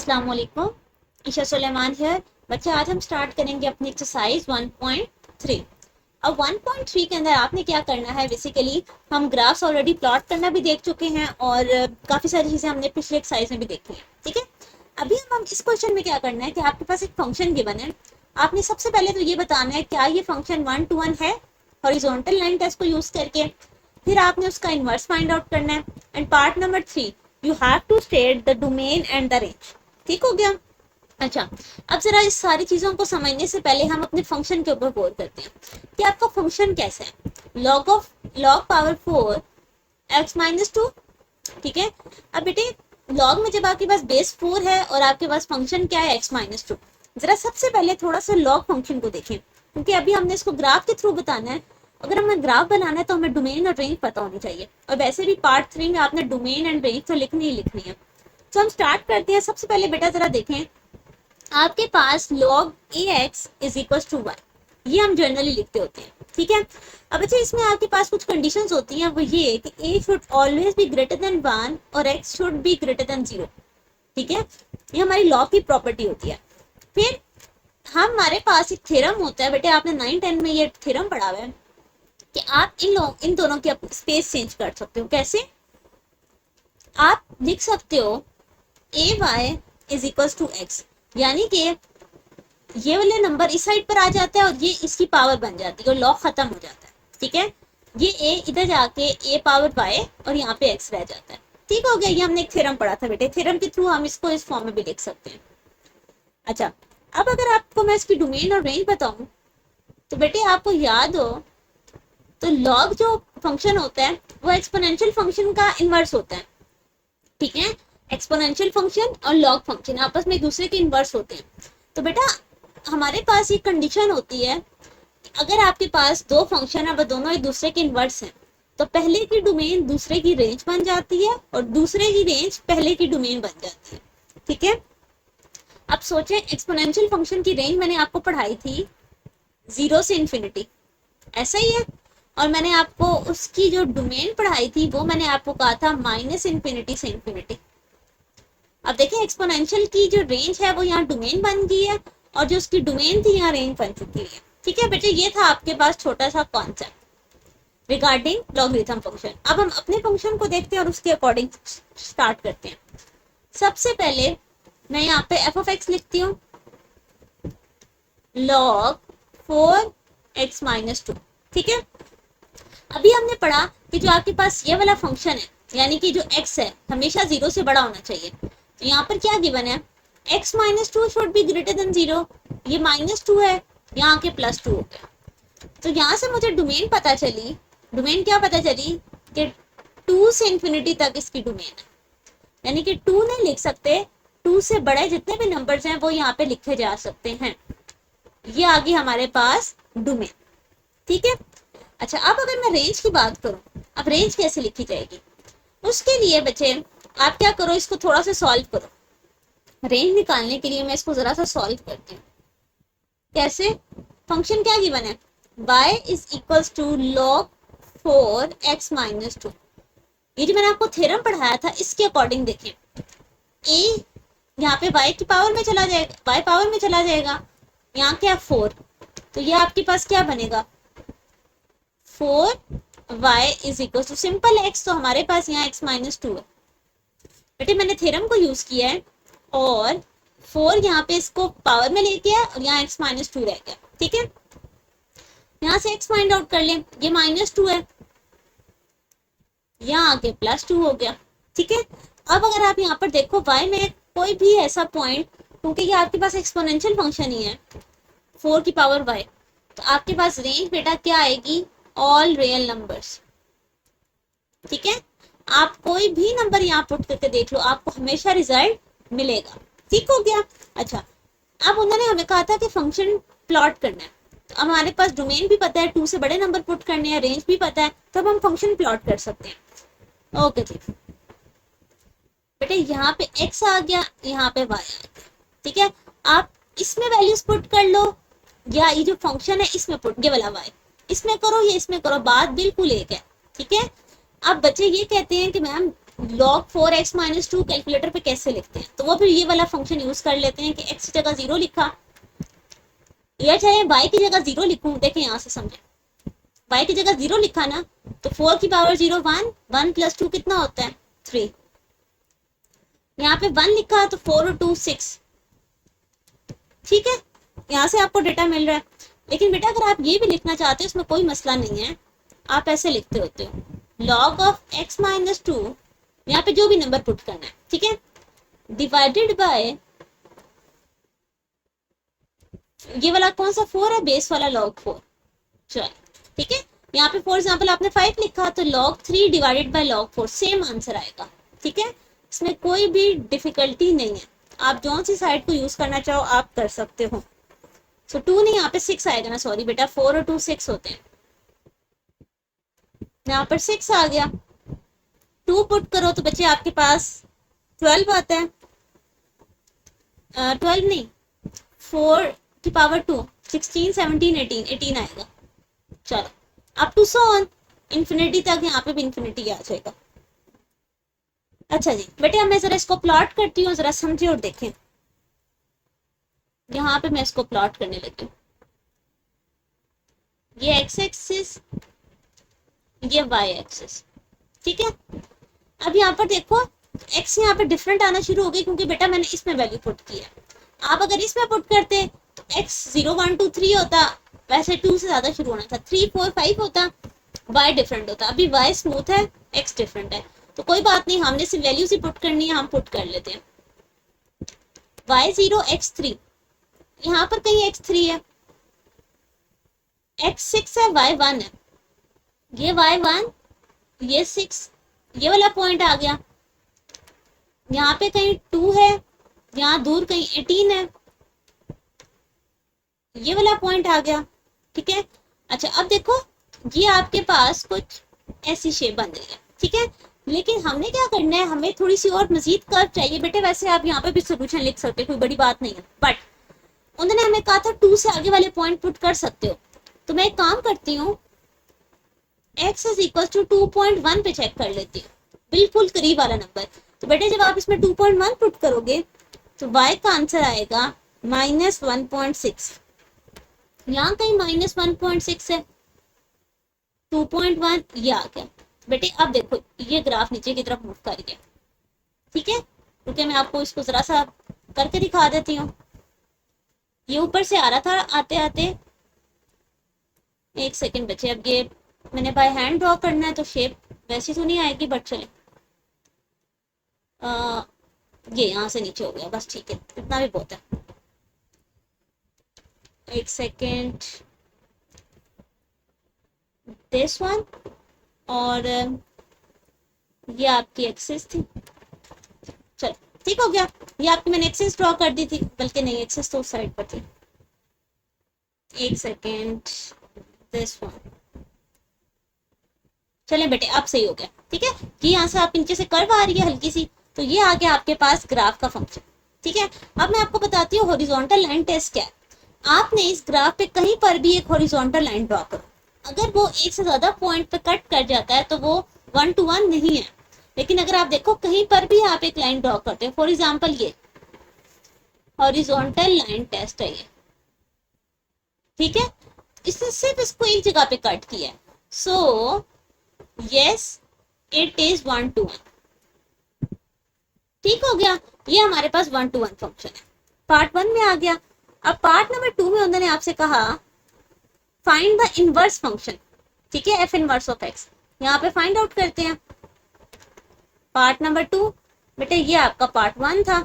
अस्सलाम वालेकुम, ईशा सुलेमान है। बच्चे आज हम स्टार्ट करेंगे अपनी एक्सरसाइज 1.3। अब 1.3 के अंदर आपने क्या करना है, बेसिकली हम ग्राफ्स ऑलरेडी प्लॉट करना भी देख चुके हैं और काफ़ी सारी चीज़ें हमने पिछले एक्सरसाइज में भी देखी हैं। ठीक है, अभी हम इस क्वेश्चन में क्या करना है कि आपके पास एक फंक्शन गिवन है। आपने सबसे पहले तो ये बताना है क्या ये फंक्शन 1 to 1 है हॉरिजॉन्टल लाइन टेस्ट को यूज़ करके। फिर आपने उसका इन्वर्स फाइंड आउट करना है। And part number 3, you have to state the domain and the range. ठीक हो गया। अच्छा, अब जरा इस सारी चीजों को समझने से पहले हम अपने फंक्शन के ऊपर गौर करते हैं कि आपका फंक्शन कैसा है। Log power 4 x-2। ठीक है, अब बेटे लॉग में जब आपके पास बेस 4 है और आपके पास फंक्शन क्या है x-2, जरा सबसे पहले थोड़ा सा लॉग फंक्शन को देखें, क्योंकि अभी हमने इसको ग्राफ के थ्रू बताना है। अगर हमें ग्राफ बनाना है तो हमें डोमेन और रेंज पता होनी चाहिए, और वैसे भी पार्ट 3 में आपने डोमेन एंड रेंज तो लिखनी ही लिखनी है। तो हम स्टार्ट करते हैं। सबसे पहले बेटा जरा देखें, आपके पास log ax is equal to y, ये हम जनरली लिखते होते हैं। ठीक है, अब अच्छा इसमें आपके पास कुछ कंडीशंस होती हैं, वो ये कि a should always be greater than 1 और x should be greater than 0। ठीक है, ये हमारी लॉ की प्रॉपर्टी होती है। फिर हमारे पास एक थ्योरम होता है, बेटे आपने 9-10 में ये थ्योरम पढ़ा हुआ है कि आप इन दोनों की स्पेस चेंज कर सकते हो। कैसे? आप लिख सकते हो ay is equal to x, यानी कि ये वाले नंबर इस साइड पर आ जाता है और ये इसकी पावर बन जाती है और लॉग खत्म हो जाता है। ठीक है, ये a इधर जाके a पावर y और यहाँ पे x रह जाता है। ठीक हो गया, ये हमने एक थ्योरम पढ़ा था बेटे, थ्योरम के थ्रू हम इसको इस फॉर्म में भी लिख सकते हैं। अच्छा, अब अगर आपको मैं इसकी डोमेन और रेंज बताऊं तो बेटे आपको याद हो तो लॉग जो फंक्शन होता है वो एक्सपोनेंशियल फंक्शन का इनवर्स होता है। ठीक है, एक्सपोनेंशियल फंक्शन और लॉग फंक्शन आपस में एक दूसरे के इनवर्स होते हैं। तो बेटा हमारे पास ये कंडीशन होती है कि अगर आपके पास दो फंक्शन है वो दोनों एक दूसरे के इनवर्स हैं, तो पहले की डोमेन दूसरे की रेंज बन जाती है और दूसरे की रेंज पहले की डोमेन बन जाती है। ठीक है, अब सोचें एक्सपोनेंशियल फंक्शन की रेंज मैंने आपको पढ़ाई थी 0 से इन्फिनिटी, ऐसा ही है। और मैंने आपको उसकी जो डोमेन पढ़ाई थी वो मैंने आपको कहा था -इन्फिनिटी से इन्फिनिटी। अब देखिए एक्सपोनेंशियल की जो रेंज है वो यहाँ डोमेन बन गई है और जो उसकी डोमेन थी यहाँ रेंज बन चुकी है। ठीक है बेटे, ये था आपके पास छोटा सा कॉन्सेप्ट रिगार्डिंग लॉगरिथम फंक्शन। अब हम अपने फंक्शन को देखते हैं और उसके अकॉर्डिंग स्टार्ट करते हैं। सबसे पहले मैं यहाँ पे f(x) लिखती हूँ log 4x-2। ठीक है, अभी हमने पढ़ा कि जो आपके पास ये वाला फंक्शन है, यानी कि जो x है हमेशा 0 से बड़ा होना चाहिए। तो यहाँ पर क्या गिवन है, x-2 should be greater than 0। ये -2 है, यहाँ के +2 हो गया। तो यहाँ से मुझे डोमेन पता चली, डोमेन क्या पता चली कि 2 से इन्फिनिटी तक इसकी डोमेन है, यानी कि 2 नहीं लिख सकते, 2 से बड़े जितने भी नंबर्स हैं वो यहाँ पे लिखे जा सकते हैं। ये आ गई हमारे पास डोमेन। ठीक है, अच्छा अब अगर मैं रेंज की बात करूं, अब रेंज कैसे लिखी जाएगी, उसके लिए बच्चे आप क्या करो, इसको थोड़ा सा सॉल्व करो। रेंज निकालने के लिए मैं इसको जरा सा सॉल्व करती हूँ। कैसे? फंक्शन क्या गिवन है, y is equal to log 4x-2। ये जो मैंने आपको थ्योरम पढ़ाया था इसके अकॉर्डिंग देखें, a यहाँ पे y की पावर में चला जाएगा, y पावर में चला जाएगा, यहाँ क्या 4, तो ये आपके पास क्या बनेगा 4y is equal to simple x, तो हमारे पास यहाँ x-2 है। बेटे मैंने थ्योरम को यूज किया है और 4 यहाँ पे इसको पावर में लेके आया और यहाँ x-2 रह गया। ठीक है, यहाँ से x फाइंड आउट कर लें, ये -2 है, यहाँ आके +2 हो गया। ठीक है, अब अगर आप यहाँ पर देखो y में कोई भी ऐसा पॉइंट, क्योंकि ये आपके पास एक्सपोनेंशियल फंक्शन ही है 4 की पावर y, तो आपके पास रेंज बेटा क्या आएगी, ऑल रियल नंबर्स। ठीक है, आप कोई भी नंबर यहाँ पुट करके देख लो, आपको हमेशा रिजल्ट मिलेगा। ठीक हो गया। अच्छा, अब उन्होंने हमें कहा था कि फंक्शन प्लॉट करना है, तो अब हमारे पास डोमेन भी पता है, 2 से बड़े नंबर पुट करने हैं, रेंज भी पता है, तो अब हम फंक्शन प्लॉट कर सकते हैं। ओके जी बेटे, यहाँ पे x आ गया, यहाँ पे y आ गया। ठीक है, आप इसमें वैल्यूज पुट कर लो या ये जो फंक्शन है इसमें पुट, ये वाला y इसमें करो या इसमें करो, बात बिल्कुल एक है। ठीक है, अब बच्चे ये कहते हैं कि ma'am log 4x minus 2 calculator पे कैसे लिखते हैं, तो वो फिर ये वाला फंक्शन यूज कर लेते हैं कि x की जगह 0 लिखा, या चाहे y की जगह 0 लिखूं, देखें यहाँ से समझे, y की जगह 0 लिखा ना, तो 4 की पावर 0 1, 1 प्लस 2 कितना होता है 3, यहाँ पे 1 लिखा है तो 4 और 2 6, ठीक है, यहाँ से आपको डेटा मिल रहा है। लेकिन बेटा अगर आप ये भी लिखना चाहते हो, इसमें कोई मसला नहीं है, आप ऐसे लिखते होते हो log ऑफ x माइनस 2, यहाँ पे जो भी नंबर पुट करना है, ठीक है, डिवाइडेड बाय ये वाला कौन सा 4 है, बेस वाला log 4, चल ठीक है। यहाँ पे फॉर एग्जाम्पल आपने 5 लिखा तो log 3 divided by log 4, same answer आएगा, ठीक है, इसमें कोई भी डिफिकल्टी नहीं है, आप जो सी साइड को यूज करना चाहो आप कर सकते हो। सो 2 नहीं, यहाँ पे 6 आएगा ना, सॉरी बेटा, 4 और 2 6 होते हैं, यहाँ पर 6 आ गया, 2 पुट करो तो बच्चे आपके पास 12 आता है, 12 नहीं, 4 की पावर 2, 16 17 18 18 आएगा, चलो up to so on infinity तक, यहाँ पे भी इन्फिनिटी आ जाएगा। अच्छा जी बेटे, अब मैं जरा इसको प्लॉट करती हूँ, जरा समझे और देखें, यहाँ पे मैं इसको प्लॉट करने लगी हूँ, ये एक्स एक्सिस, ये वाई एक्सिस, ठीक है। अब यहाँ पर देखो एक्स यहाँ पे डिफरेंट आना शुरू हो गई, क्योंकि बेटा मैंने इसमें वैल्यू पुट की है, आप अगर इसमें पुट करते तो एक्स 0 1 2 3 होता, वैसे 2 से ज्यादा शुरू होना था, 3 4 5 होता, वाई डिफरेंट होता, अभी वाई स्मूथ है, एक्स डिफरेंट है, तो कोई बात नहीं, हमने सिर्फ वैल्यूज ही पुट करनी है, हम पुट कर लेते हैं y0 x3, यहाँ पर कहीं x3 है, x6 है, y1 है, ये y1, ये 6, ये वाला पॉइंट आ गया, यहाँ पे कहीं 2 है, यहाँ दूर कहीं 18 है, ये वाला पॉइंट आ गया, ठीक है। अच्छा अब देखो ये आपके पास कुछ ऐसी शेप बन रही है, ठीक है, लेकिन हमने क्या करना है, हमें थोड़ी सी और मजीद कर्व चाहिए बेटे, वैसे आप यहाँ पे भी सोल्यूशन लिख सकते हो, कोई बड़ी बात नहीं है, बट उन्होंने हमें कहा था 2 से आगे वाले पॉइंट पुट कर सकते हो, तो मैं एक काम करती हूँ, x इज इक्वल टू 2.1 पे चेक कर लेती हूँ, बिल्कुल करीब वाला नंबर, तो बेटे जब आप इसमें 2.1 पुट करोगे तो y का आंसर आएगा -1.6, यहाँ कहीं -1.6 है, 2.1 ये आ गया बेटे। अब देखो ये ग्राफ नीचे की तरफ मूव कर गया, ठीक है, क्योंकि मैं आपको इसको जरा सा करके दिखा देती हूँ, ये ऊपर से आ रहा था आते आते, एक सेकंड बचे, अब ये मैंने बाय हैंड ड्रॉ करना है तो शेप वैसी तो नहीं आएगी, बट चले ये यहाँ से नीचे हो गया, बस ठीक है, इतना भी बहुत है, एक सेकेंड, दिस वन, और ये आपकी एक्सिस थी, चलो ठीक हो गया, ये आपकी मैंने एक्सिस ड्रॉ कर दी थी, बल्कि नहीं एक्सिस तो उस साइड पर थी, एक सेकेंड, दिस वन, चले बेटे अब सही हो गया, ठीक है, ये यहाँ से आप नीचे से कर्व आ रही है हल्की सी, तो ये आ गया आपके पास ग्राफ का फंक्शन, ठीक है। अब मैं आपको बताती हूँ हॉरिजॉन्टल लाइन टेस्ट क्या है, आपने इस ग्राफ पे कहीं पर भी एक हॉरिजॉन्टल लाइन ड्रॉ करो, अगर वो एक से ज्यादा पॉइंट पे कट कर जाता है तो वो 1 to 1 नहीं है, लेकिन अगर आप देखो कहीं पर भी आप एक लाइन ड्रॉ करते हो, फॉर एग्जाम्पल ये हॉरिजॉन्टल लाइन टेस्ट है ये, ठीक है, इसने सिर्फ इसको एक जगह पे कट किया है, so yes it is 1 to 1, ठीक हो गया, ये हमारे पास 1 to 1 फंक्शन है, पार्ट 1 में आ गया। अब पार्ट नंबर 2 में उन्होंने आपसे कहा फाइंड द इनवर्स फंक्शन, ठीक है, एफ इनवर्स ऑफ एक्स, यहाँ पे फाइंड आउट करते हैं, पार्ट नंबर 2, बेटे ये आपका पार्ट 1 था।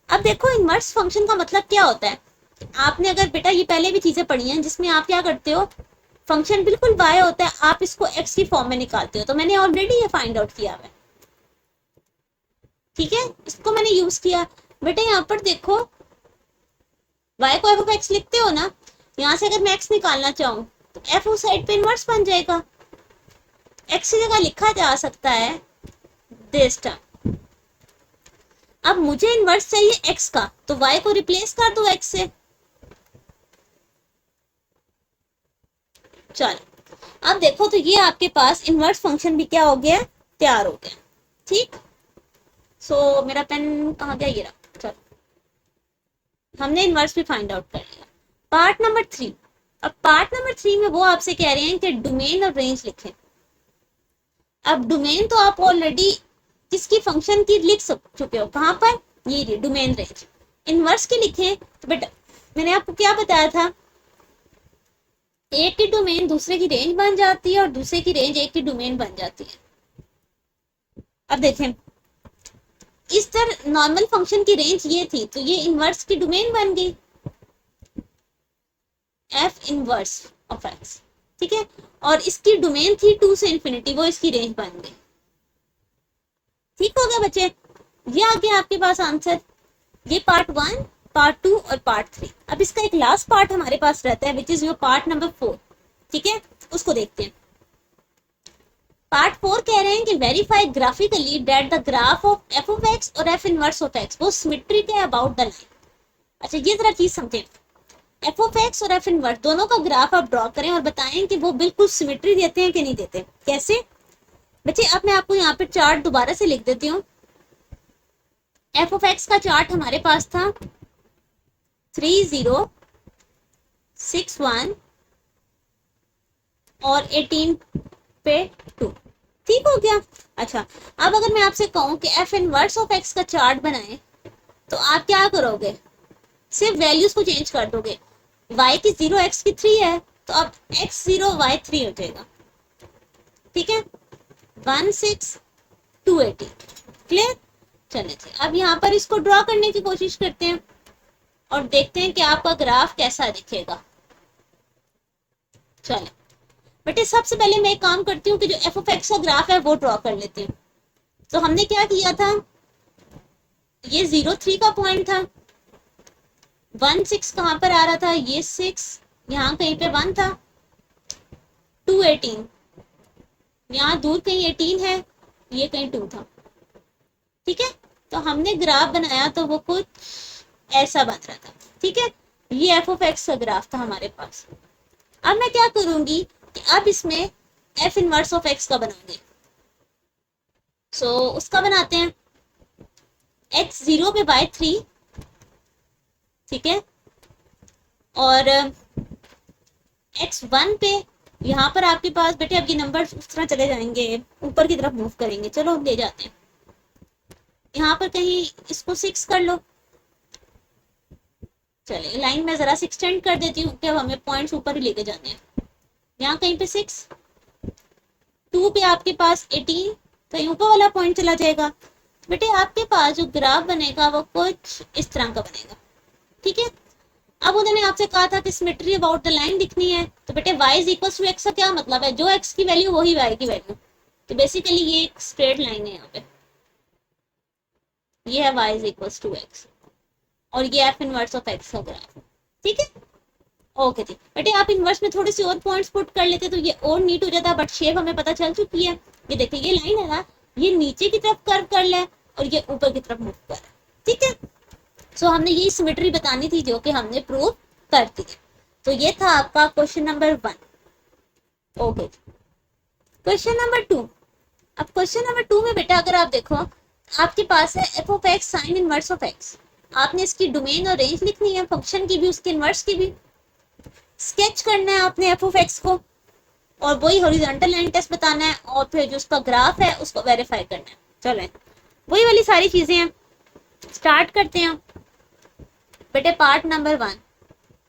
अब देखो इनवर्स फंक्शन का मतलब क्या होता है, आपने अगर बेटा ये पहले भी चीजें पढ़ी हैं जिसमें आप क्या करते हो, फंक्शन बिल्कुल y होता है, आप इसको x की फॉर्म में निकालते हो, तो मैंने ऑलरेडी ये फाइंड आउट किया है, ठीक है, इसको मैंने यूज किया, बेटे यहाँ पर देखो y को f(x) लिखते हो ना, यहाँ से अगर मैं x निकालना चाहूँ तो f उस साइड पे इनवर्स बन जाएगा, x की जगह लिखा जा सकता है दिस टर्म, अब मुझे इनवर्स चाहिए x का, तो y को रिप्लेस कर दो x से, चलो अब देखो तो ये आपके पास इनवर्स फंक्शन भी क्या हो गया, तैयार हो गया, ठीक। सो मेरा पेन कहाँ गया, ये रहा। चलो हमने इनवर्स भी फाइंड आउट कर लिया। Part number 3। अब पार्ट नंबर 3 में वो आपसे कह रहे हैं कि डोमेन और रेंज लिखें। अब डोमेन तो आप ऑलरेडी किसकी फंक्शन की लिख चुके हो, कहाँ पर, ये डोमेन रेंज। इनवर्स की लिखें तो बेटा मैंने आपको क्या बताया था, एक की डोमेन दूसरे की रेंज बन जाती है और दूसरे की रेंज एक की डोमेन बन जाती है। अब देखें इस तरह नॉर्मल फंक्शन की रेंज ये थी तो ये इनवर्स की डोमेन बन गई एफ इनवर्स ऑफ एक्स, ठीक है। और इसकी डोमेन थी 2 से इंफिनिटी, वो इसकी रेंज बन गई। ठीक हो गया बच्चे, ये आ गया आपके पास आंसर। ये पार्ट 1, पार्ट 2 और पार्ट 3। अब इसका एक लास्ट पार्ट हमारे पास रहता है which is your part number 4, ठीक है, उसको देखते हैं। पार्ट 4 कह रहे हैं कि verify graphically that the graph of f of x और एफ इनवर्स ऑफ एक्स वो सिमेट्रिक है अबाउट द लाइन। अच्छा ये जरा चीज समझें, एफ ऑफ एक्स और एफ इनवर्स दोनों का ग्राफ आप ड्रॉ करें और बताएं कि वो बिल्कुल सिमेट्री देते हैं कि नहीं देते। कैसे बच्चे, अब मैं आपको यहाँ पे चार्ट दोबारा से लिख देती हूँ। एफ ऑफ एक्स का चार्ट हमारे पास था 3 0 6 1 और 18 पे 2, ठीक हो गया। अच्छा अब अगर मैं आपसे कहूं कि एफ इनवर्स ऑफ एक्स का चार्ट बनाएं तो आप क्या करोगे, सिर्फ वैल्यूज को चेंज कर दोगे। y की 0 x की 3 है तो अब x 0 y 3 हो जाएगा, ठीक है। 1 6 2 18, क्लियर। चले थे अब यहाँ पर इसको ड्रॉ करने की कोशिश करते हैं और देखते हैं कि आपका ग्राफ कैसा दिखेगा। चले बेटे सबसे पहले मैं एक काम करती हूँ कि जो एफ ऑफ एक्स का ग्राफ है वो ड्रॉ कर लेती हूँ। तो हमने क्या किया था, ये 0 3 का पॉइंट था, 1 6 कहाँ पर आ रहा था, ये 6 यहाँ कहीं पे 1 था, 2 18 यहाँ दूर कहीं 18 है, ये कहीं 2 था, ठीक है। तो हमने ग्राफ बनाया तो वो कुछ ऐसा बन रहा था, ठीक है। ये एफ ऑफ एक्स का ग्राफ था हमारे पास। अब मैं क्या करूंगी कि अब इसमें एफ इनवर्स ऑफ एक्स का बनाऊंगी। सो उसका बनाते हैं, एक्स 0 पे बाय 3, ठीक है, और एक्स 1 पे यहाँ पर आपके पास बेटे अब ये नंबर उस तरह चले जाएंगे, ऊपर की तरफ मूव करेंगे, चलो ले जाते हैं। यहाँ पर कहीं इसको 6 कर लो, चलिए लाइन में जरा 6 एक्सटेंड कर देती हूँ कि अब हमें पॉइंट्स ऊपर ही लेके जाने हैं। यहाँ कहीं पे 6, 2 पे आपके पास 18, कहीं ऊपर वाला पॉइंट चला जाएगा। बेटे आपके पास जो ग्राफ बनेगा वो कुछ इस तरह का बनेगा, ठीक है। अब उन्होंने आपसे कहा था कि सिमेट्री अबाउट द लाइन दिखनी है, तो बेटे y is equal to x का क्या मतलब है, जो x की वैल्यू वही y की वैल्यू। तो बेसिकली ये एक स्ट्रेट लाइन है, यहाँ पे ये है y is equal to x और ये एफ इनवर्स ऑफ एक्स का ग्राफ, ठीक है। ओके जी बेटे आप इनवर्स में थोड़े से और पॉइंट्स पुट कर लेते तो ये और नीट हो जाता, बट शेप हमें पता चल चुकी है। ये देखिए ये लाइन है ना, ये नीचे की तरफ कर्व कर ले और ये ऊपर की तरफ मूव कर, ठीक है। सो हमने यही सिमेट्री बतानी थी जो कि हमने प्रूव कर दी। तो ये था आपका question number 1। Okay question number 2। अब क्वेश्चन नंबर 2 में बेटा अगर आप देखो आपके पास है F of x sine inverse of x. आपने इसकी डोमेन और रेंज लिखनी है, फंक्शन की भी उसके इनवर्स की भी। स्केच करना है आपने एफ ऑफ एक्स को और वही हॉरिजॉन्टल लाइन टेस्ट बताना है और फिर जो उसका ग्राफ है उसको वेरीफाई करना है। चलो वही वाली सारी चीजें हैं, स्टार्ट करते हैं बेटे। Part number 1,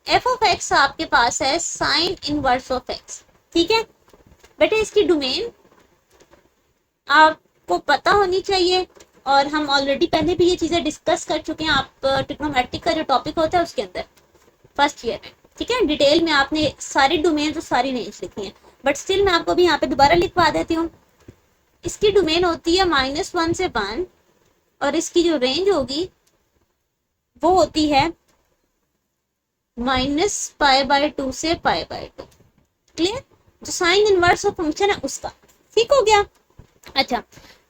f of x आपके पास है साइन इनवर्स ऑफ एक्स, ठीक है बेटे। इसकी डोमेन आपको पता होनी चाहिए और हम ऑलरेडी पहले भी ये चीजें डिस्कस कर चुके हैं। आप ट्रिग्नोमेट्रिक का जो टॉपिक होता है उसके अंदर फर्स्ट ईयर में, ठीक है, डिटेल में आपने सारी डोमेन और सारी रेंज लिखी है, बट स्टिल मैं आपको भी यहाँ पे दोबारा लिखवा देती हूँ। इसकी डोमेन होती है -1 से 1 और इसकी जो रेंज होगी वो होती है -π/2 से π/2, क्लियर। जो साइन इनवर्स ऑफ फंक्शन है उसका, ठीक हो गया। अच्छा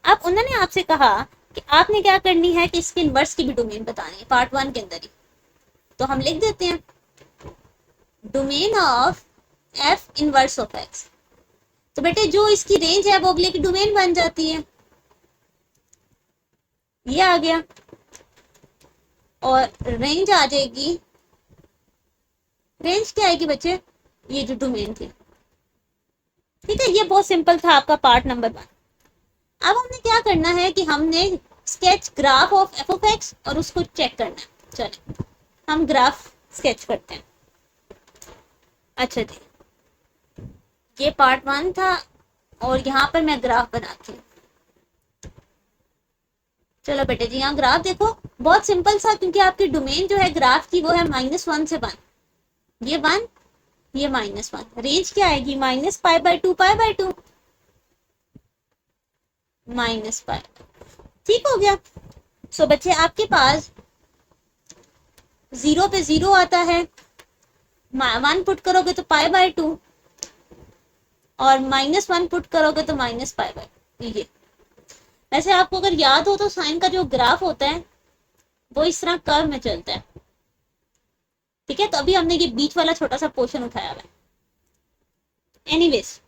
अब उन्होंने आपसे कहा कि आपने क्या करनी है कि इसके इनवर्स की भी डोमेन बतानी है पार्ट 1 के अंदर ही। तो हम लिख देते हैं domain of F inverse of x. तो बेटे जो इसकी रेंज है वो अगले की डोमेन बन जाती है, ये आ गया, और रेंज आ जाएगी, रेंज क्या आएगी बच्चे, ये जो डोमेन थी। ठीक है, ये बहुत सिंपल था आपका पार्ट नंबर 1। अब हमने क्या करना है कि हमने sketch graph of f of x और उसको चेक करना है। चले हम ग्राफ स्केच करते हैं। अच्छा जी, ये पार्ट 1 था और यहाँ पर मैं ग्राफ बनाती हूँ। चलो बेटे जी, यहाँ ग्राफ देखो, बहुत सिंपल सा, क्योंकि आपकी डोमेन जो है ग्राफ की वो है -1 से 1, ये 1, ये -1। रेंज क्या आएगी, -π/2 π/2 -π। ठीक हो गया। सो बच्चे आपके पास 0 पे 0 आता है, 1 पुट करोगे तो π/2, और -1 पुट करोगे तो -π/2। ये वैसे आपको अगर याद हो तो साइन का जो ग्राफ होता है वो इस तरह कर्व में चलता है। ठीक है, तो अभी हमने ये बीच वाला छोटा सा पोर्शन उठाया हुआ है। एनीवेज,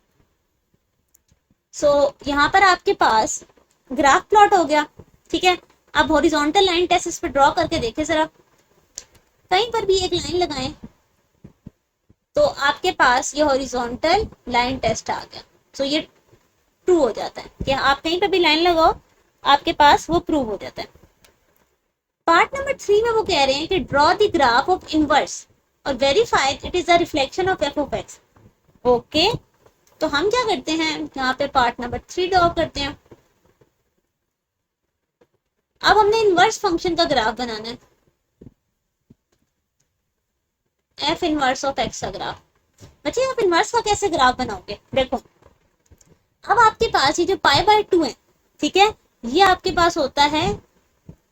सो यहाँ पर आपके पास ग्राफ प्लॉट हो गया। ठीक है, अब हॉरिजॉन्टल लाइन टेस्ट इस पर ड्रॉ करके देखें जरा, कहीं पर भी एक लाइन लगाएं तो आपके पास ये हॉरिजॉन्टल लाइन टेस्ट आ गया। सो ये ट्रू हो जाता है कि आप कहीं पर भी लाइन लगाओ आपके पास वो प्रूव हो जाता है। पार्ट नंबर 3 में वो कह रहे हैं कि draw the graph of inverse और verify it is a reflection of f of x. Okay, तो हम क्या करते हैं, यहाँ पे पार्ट नंबर 3 ड्रॉ करते हैं। अब हमने इनवर्स फंक्शन का ग्राफ बनाना है, एफ इनवर्स ऑफ एक्स का ग्राफ। बच्चे आप इनवर्स का कैसे ग्राफ बनाओगे, देखो अब आपके पास ये जो π/2 है, ठीक है, ये आपके पास होता है,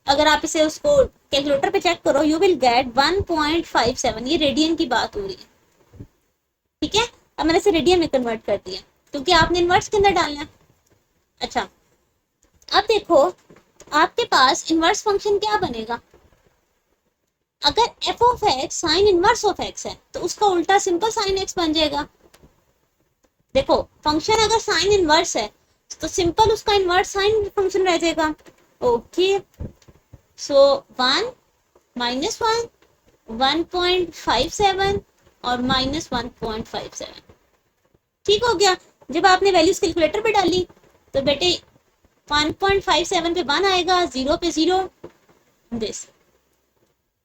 अगर आप इसे उसको कैलकुलेटर पे चेक करो, यू विल गेट 1.57। ये रेडियन की बात हो रही है। ठीक है, अब मैंने इसे रेडियन में कन्वर्ट कर दिया क्योंकि आपने इनवर्स के अंदर डालना है। अच्छा, अब देखो आपके पास इनवर्स फंक्शन क्या बनेगा, अगर F of x sine inverse of x है तो उसका उल्टा सिंपल साइन एक्स बन जाएगा। देखो फंक्शन अगर साइन इनवर्स है तो सिंपल उसका इनवर्स साइन फंक्शन रह जाएगा। ओके, सो 1 -1 1.57 और -1.57। ठीक हो गया। जब आपने वैल्यूज कैलकुलेटर पे डाली तो बेटे 1.57 पे 1 आएगा, 0 पे 0, this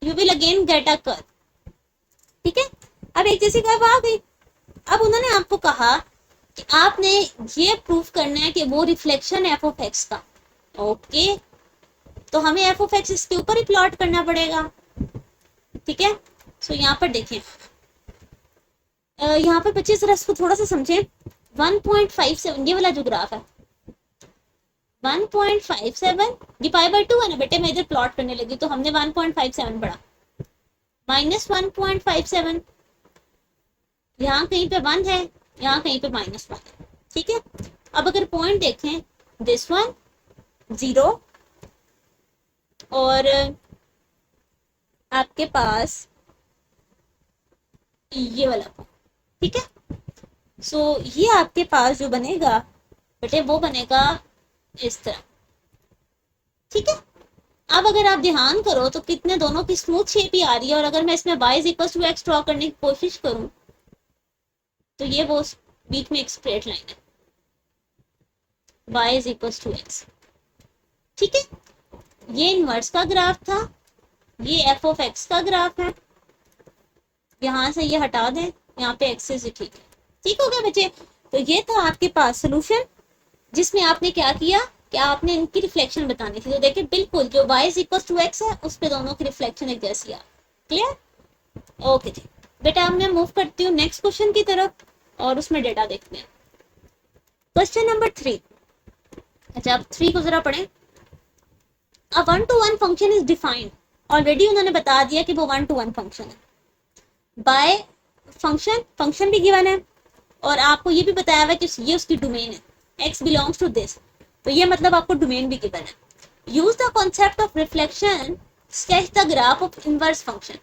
you will again get a curve. ठीक है, अब एक जैसी कर्व आ गई। अब उन्होंने आपको कहा कि आपने ये प्रूफ करना है कि वो रिफ्लेक्शन है एफ ऑफ एक्स का। ओके, तो हमें एफ ऑफ एक्स इसके ऊपर ही प्लॉट करना पड़ेगा। ठीक है, सो यहाँ पर देखें, यहाँ पर बच्चे जरा इसको थोड़ा सा समझें। 1.57 ये वाला जो ग्राफ है 1.57, ये π/2 है ना बेटे, मैं इधर प्लॉट करने लगी तो हमने 1.57 पढ़ा, -1.57, यहाँ कहीं पे 1 है, यहाँ कहीं पे -1 है। ठीक है, अब अगर पॉइंट देखें, दिस वन 0 और आपके पास ये वाला पॉइंट। ठीक है, सो ये आपके पास जो बनेगा बेटे वो बनेगा इस तरह। ठीक है, अब अगर आप ध्यान करो तो कितने दोनों की स्मूथ शेप ही आ रही है, और अगर मैं इसमें y = x ड्रॉ करने की कोशिश करूं तो ये वो बीच में एक स्ट्रेट लाइन है, y = x। ठीक है, ये इनवर्स का ग्राफ था, ये एफ ऑफ एक्स का ग्राफ है, यहां से ये हटा दें, यहाँ पे एक्सेस ही ठीक है। ठीक हो गया बच्चे, तो ये था आपके पास सोल्यूशन जिसमें आपने क्या किया कि आपने इनकी रिफ्लेक्शन बतानी थी। तो देखिए बिल्कुल जो y = x है उस पे दोनों की रिफ्लेक्शन एक जैसी आ। क्लियर? ओके जी बेटा, अब मैं मूव करती हूँ नेक्स्ट क्वेश्चन की तरफ और उसमें डेटा देखते हैं। Question number 3। अच्छा, अब 3 को जरा पढ़ें। अ 1-to-1 function is defined, already उन्होंने बता दिया कि वो 1-to-1 फंक्शन है। बाय फंक्शन भी गिवन है और आपको ये भी बताया हुआ है कि ये उसकी डोमेन है, x बिलोंग्स टू दिस, तो ये मतलब आपको डोमेन भी गिवन है। Use the concept of reflection, sketch the graph of inverse function.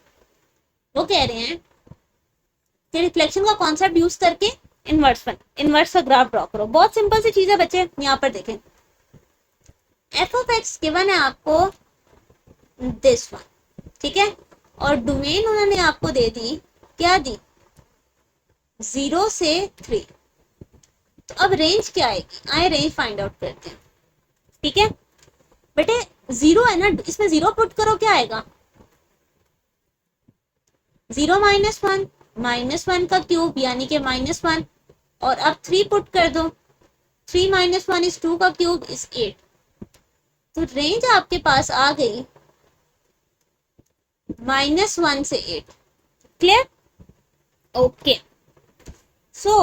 वो कह रहे हैं कि रिफ्लेक्शन का कॉन्सेप्ट यूज करके इनवर्स का ग्राफ ड्रॉ करो। बहुत सिंपल सी चीज है बच्चे, यहाँ पर देखें एफ ऑफ एक्स गिवन है आपको दिस वन, ठीक है, और डोमेन उन्होंने आपको दे दी, क्या दी, 0 से 3। तो अब रेंज क्या आएगी, आए रेंज फाइंड आउट करते हैं, ठीक है बेटे। 0 है ना, इसमें 0 पुट करो, क्या आएगा, 0 -1, -1 का क्यूब यानी कि -1, और अब 3 पुट कर दो, 3 - 1 इज 2 का क्यूब इज 8। तो रेंज आपके पास आ गई -1 से 8। Clear, okay. सो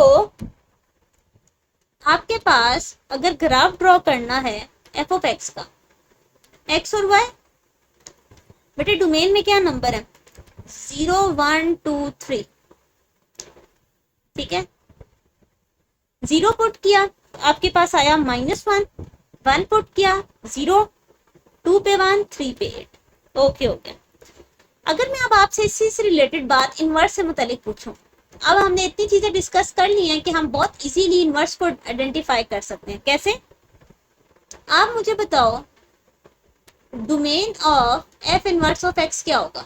आपके पास अगर ग्राफ ड्रॉ करना है एफ ऑफ एक्स का, एक्स और वाई, बेटे डोमेन में क्या नंबर है, 0 1 2 3, ठीक है। 0 पुट किया तो आपके पास आया -1, 1 पुट किया 0, 2 पे 1, 3 पे 8। Okay okay. अगर मैं अब आपसे इसी से रिलेटेड बात इनवर्स से मुतालिक पूछूं, अब हमने इतनी चीजें डिस्कस कर ली हैं कि हम बहुत इजीली इनवर्स को आइडेंटिफाई कर सकते हैं। कैसे, आप मुझे बताओ domain of F inverse of X क्या होगा,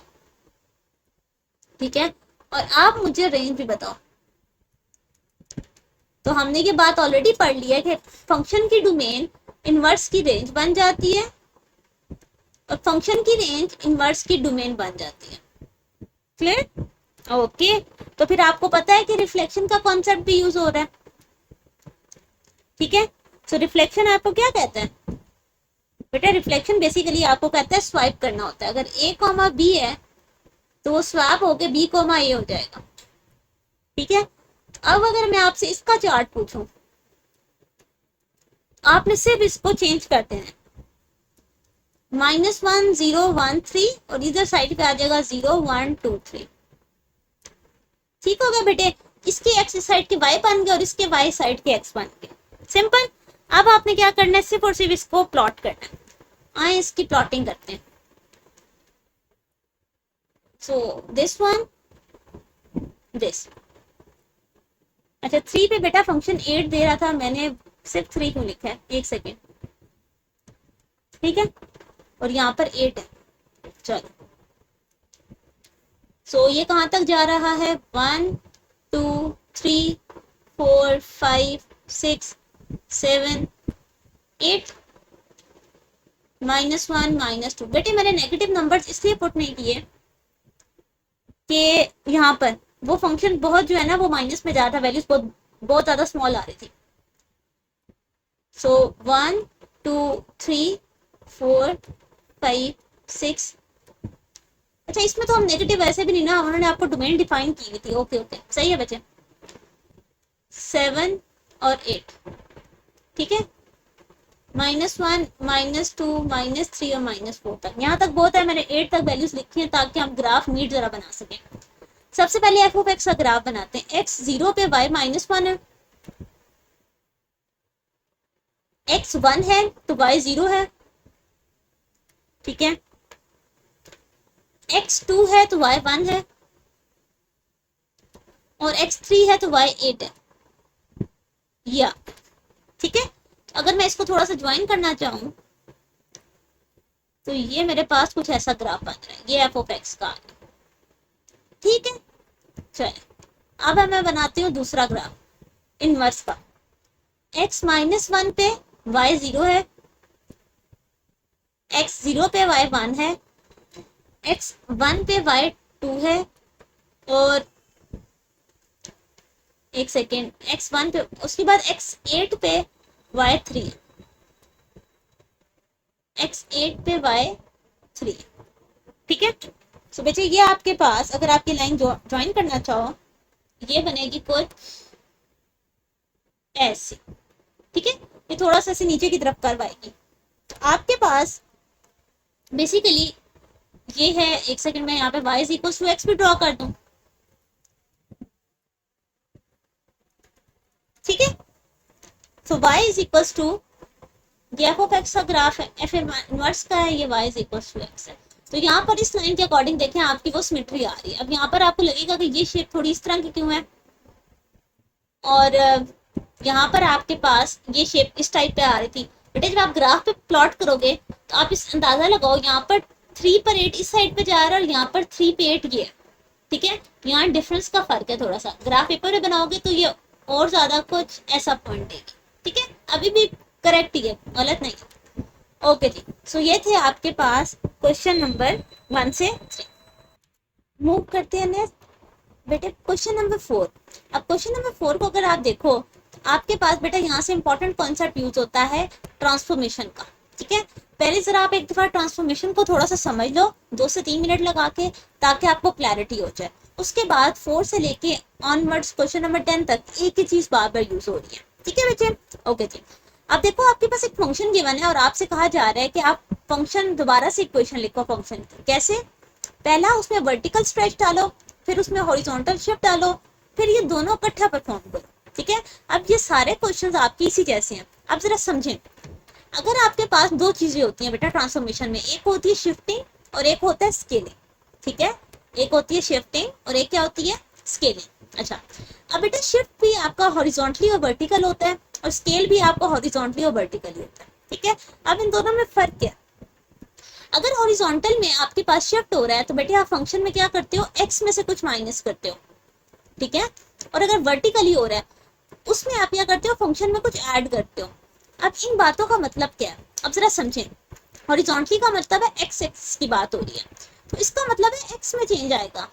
ठीक है, और आप मुझे रेंज भी बताओ। तो हमने ये बात ऑलरेडी पढ़ ली है कि फंक्शन की डोमेन इनवर्स की रेंज बन जाती है और फंक्शन की रेंज इनवर्स की डोमेन बन जाती है। Clear, okay. तो फिर आपको पता है कि रिफ्लेक्शन का कॉन्सेप्ट भी यूज हो रहा है, ठीक है। सो रिफ्लेक्शन आपको क्या कहता है बेटा, रिफ्लेक्शन बेसिकली आपको कहता है स्वाइप करना होता है। अगर ए कॉमा बी है तो वो स्वैप होके बी कॉमा ए हो जाएगा, ठीक है। अब अगर मैं आपसे इसका चार्ट पूछूं, आपने सिर्फ इसको चेंज करते हैं, -1 0 1 3 और इधर साइड पे आ जाएगा 0 1 2 3। ठीक हो गया बेटे, इसके एक्स साइड के वाई बन गए और इसके वाई साइड के एक्स बन गए, सिंपल। अब आपने क्या करना है, सिर्फ और सिर्फ इसको प्लॉट करना है। आए इसकी प्लॉटिंग करते हैं। सो दिस वन, दिस, अच्छा 3 पे बेटा फंक्शन 8 दे रहा था, मैंने सिर्फ 3 क्यों लिखा है, एक सेकेंड, ठीक है, और यहाँ पर 8 है, चलो। सो ये कहाँ तक जा रहा है, 1 2 3 4 5 6 7 8, -1 -2। बेटे मैंने नेगेटिव नंबर्स इसलिए पुट नहीं किए कि यहाँ पर वो फंक्शन बहुत जो है ना वो माइनस में जा रहा था, वैल्यूज बहुत बहुत ज्यादा स्मॉल आ रही थी। सो 1 2 3 4 5 6, अच्छा इसमें तो हम नेगेटिव वैसे भी नहीं ना, उन्होंने आपको डोमेन डिफाइन की हुई थी। ओके ओके सही है बच्चे, 7 और 8, ठीक है, -1 -2 -3 और -4 तक, यहाँ तक बहुत है। मैंने 8 तक वैल्यूज लिखी हैं ताकि हम ग्राफ नीट जरा बना सकें। सबसे पहले एफ ऑफ एक्स का ग्राफ बनाते हैं। एक्स 0 पे वाई -1 है, एक्स 1 है तो वाई 0 है, ठीक है, एक्स 2 है तो वाई 1 है, और एक्स 3 है तो वाई 8 है, या ठीक है। अगर मैं इसको थोड़ा सा ज्वाइन करना चाहूं तो ये मेरे पास कुछ ऐसा ग्राफ बन रहा है, ये एफ ऑफ एक्स का, ठीक है। चलिए अब मैं बनाती हूँ दूसरा ग्राफ इनवर्स का। x -1 पे y 0 है, x 0 पे y 1 है, x 1 पे y 2 है, और एक सेकेंड, x 1 पे, उसके बाद x 8 पे y 3, x 8 पे y 3, ठीक है। सो बच्चे ये आपके पास अगर आपकी लाइन ज्वाइन करना चाहो ये बनेगी कुछ ऐसे, ठीक है। ये थोड़ा सा ऐसे नीचे की तरफ कर्व आएगी। तो आपके पास बेसिकली ये है, एक सेकंड में यहाँ पे y = x भी ड्रॉ कर दूं, ठीक है। तो y = ये एफ ऑफ एक्स का ग्राफ है, एफ इनवर्स का है, ये y = x है। तो यहाँ पर इस लाइन के अकॉर्डिंग देखें आपकी वो सिमेट्री आ रही है। अब यहाँ पर आपको लगेगा कि ये शेप थोड़ी इस तरह की क्यों है, और यहाँ पर आपके पास ये शेप इस टाइप पे आ रही थी, बेटा जब आप ग्राफ पे प्लॉट करोगे तो आप इस अंदाजा लगाओ, यहाँ पर 3 पर 8 इस साइड पे जा रहा है और यहाँ पर 3 पे 8 ये है, ठीक है। यहाँ डिफरेंस का फर्क है थोड़ा सा, ग्राफ पेपर में बनाओगे तो ये और ज्यादा कुछ ऐसा पॉइंट देगी, ठीक है। अभी भी करेक्ट ही है, गलत नहीं है। ओके जी, सो ये थे आपके पास क्वेश्चन नंबर 1 से 3। मूव करते हैं नेक्स्ट बेटे क्वेश्चन नंबर 4। अब क्वेश्चन नंबर 4 को अगर आप देखो तो आपके पास बेटा यहाँ से इंपॉर्टेंट कॉन्सेप्ट यूज होता है ट्रांसफॉर्मेशन का, ठीक है। पहले जरा आप एक दफा ट्रांसफॉर्मेशन को थोड़ा सा समझ लो 2 से 3 मिनट लगा के, ताकि आपको क्लैरिटी हो जाए। उसके बाद 4 से लेके ऑनवर्ड्स क्वेश्चन नंबर 10 तक एक ही चीज बार बार यूज हो रही है, ठीक है बच्चे। ओके जी, अब देखो आपके पास एक फंक्शन गिवन है और आपसे कहा जा रहा है कि आप फंक्शन दोबारा से इक्वेशन लिखो फंक्शन की। कैसे? पहला उसमें वर्टिकल स्ट्रेच डालो, फिर उसमें हॉरिजॉन्टल शिफ्ट डालो, फिर ये दोनों इकट्ठा परफॉर्म करो, ठीक है। अब ये सारे क्वेश्चंस आपके इसी जैसे हैं। अब जरा समझें, अगर आपके पास 2 चीजें होती हैं बेटा ट्रांसफॉर्मेशन में, एक होती है शिफ्टिंग और एक होता है स्केलिंग, ठीक है। एक होती है शिफ्टिंग और एक क्या होती है? स्केलिंग। अच्छा, अब बेटा शिफ्ट भी आपका हॉरिजॉन्टली और वर्टिकल होता है और स्केल भी आपका हॉरिजॉन्टली और वर्टिकली होता है, ठीक है। अब इन दोनों में फर्क क्या है? अगर हॉरिजॉन्टल में आपके पास शिफ्ट हो रहा है तो बेटे आप फंक्शन में क्या करते हो? एक्स में से कुछ माइनस करते हो, ठीक है। और अगर वर्टिकली हो रहा है उसमें आप क्या करते हो? फंक्शन में कुछ ऐड करते हो। अब इन बातों का मतलब क्या है? अब जरा समझें, हॉरिजॉन्टली का मतलब है एक्स एक्स की बात हो रही है, तो इसका मतलब है एक्स में चेंज आएगा।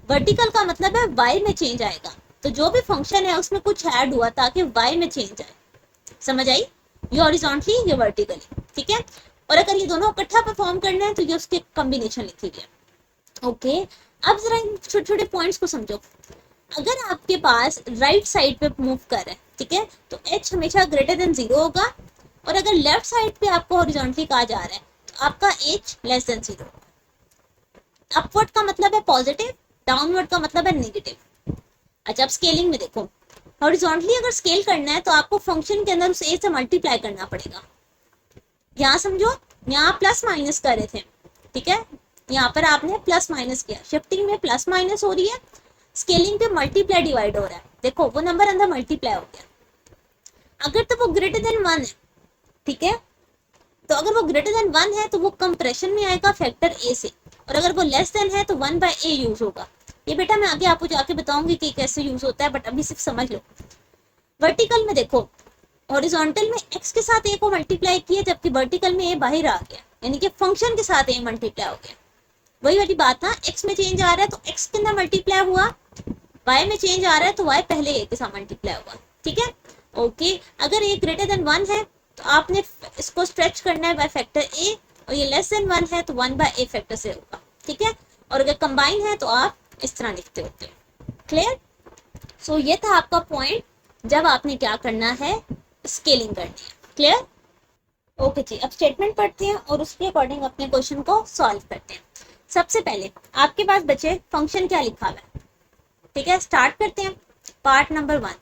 वर्टिकल का मतलब है वाई में चेंज आएगा। तो जो भी फंक्शन है उसमें कुछ ऐड हुआ ताकि वाई में चेंज आए। समझ आई? ये हॉरिजॉन्टली, ये वर्टिकली, ठीक है। और अगर ये दोनों इकट्ठा परफॉर्म करना है तो ये उसके कॉम्बिनेशन लिखी गई है। ओके, अब जरा इन छोटे छोटे पॉइंट्स को समझो। अगर आपके पास राइट साइड पे मूव कर रहा है, ठीक है, तो h हमेशा ग्रेटर देन 0 होगा। और अगर लेफ्ट साइड पे आपको हॉरिजॉन्टली कहा जा रहा है तो आपका h लेस देन 0 होगा। अपवर्ड का मतलब है पॉजिटिव, डाउनवर्ड का मतलब है नेगेटिव। अच्छा, अब स्केलिंग में देखो, हॉरिजॉन्टली अगर स्केल करना है तो आपको फंक्शन के अंदर उस a से मल्टीप्लाई करना पड़ेगा। यहाँ समझो, यहाँ प्लस माइनस कर रहे थे, ठीक है, यहाँ पर आपने प्लस माइनस किया। शिफ्टिंग में प्लस माइनस हो रही है, स्केलिंग पे मल्टीप्लाई डिवाइड हो रहा है। देखो वो नंबर अंदर मल्टीप्लाई हो गया। अगर तो वो ग्रेटर देन 1 है, ठीक है, तो अगर वो ग्रेटर देन 1 है तो वो कंप्रेशन में आएगा फैक्टर ए से, और अगर वो लेस देन है तो 1/a यूज होगा। ये बेटा मैं आगे आपको जाके बताऊंगी कि कैसे यूज होता है, बट अभी सिर्फ समझ लो। वर्टिकल में देखो, हॉरिजॉन्टल में x के साथ a को मल्टीप्लाई किया, जबकि वर्टिकल में a बाहर आ गया, यानी कि फंक्शन के साथ a मल्टीप्लाई हो गया। वही वाली बात ना, x में चेंज आ रहा है तो x के अंदर मल्टीप्लाई हुआ, y में चेंज आ रहा है तो y पहले a के साथ मल्टीप्लाई हुआ, ठीक है। ओके, अगर a ग्रेटर देन 1 है तो आपने इसको स्ट्रेच करना है बाय फैक्टर a, और ये लेस देन 1 है तो 1/a फैक्टर से होगा, ठीक है। और अगर कंबाइन है तो आप इस तरह लिखते होते हो। क्लियर? सो ये था आपका पॉइंट जब आपने क्या करना है, स्केलिंग करनी है। क्लियर? ओके जी, अब स्टेटमेंट पढ़ते हैं और उसके अकॉर्डिंग अपने क्वेश्चन को सॉल्व करते हैं। सबसे पहले आपके पास बच्चे फंक्शन क्या लिखा हुआ है, ठीक है। स्टार्ट करते हैं पार्ट नंबर 1।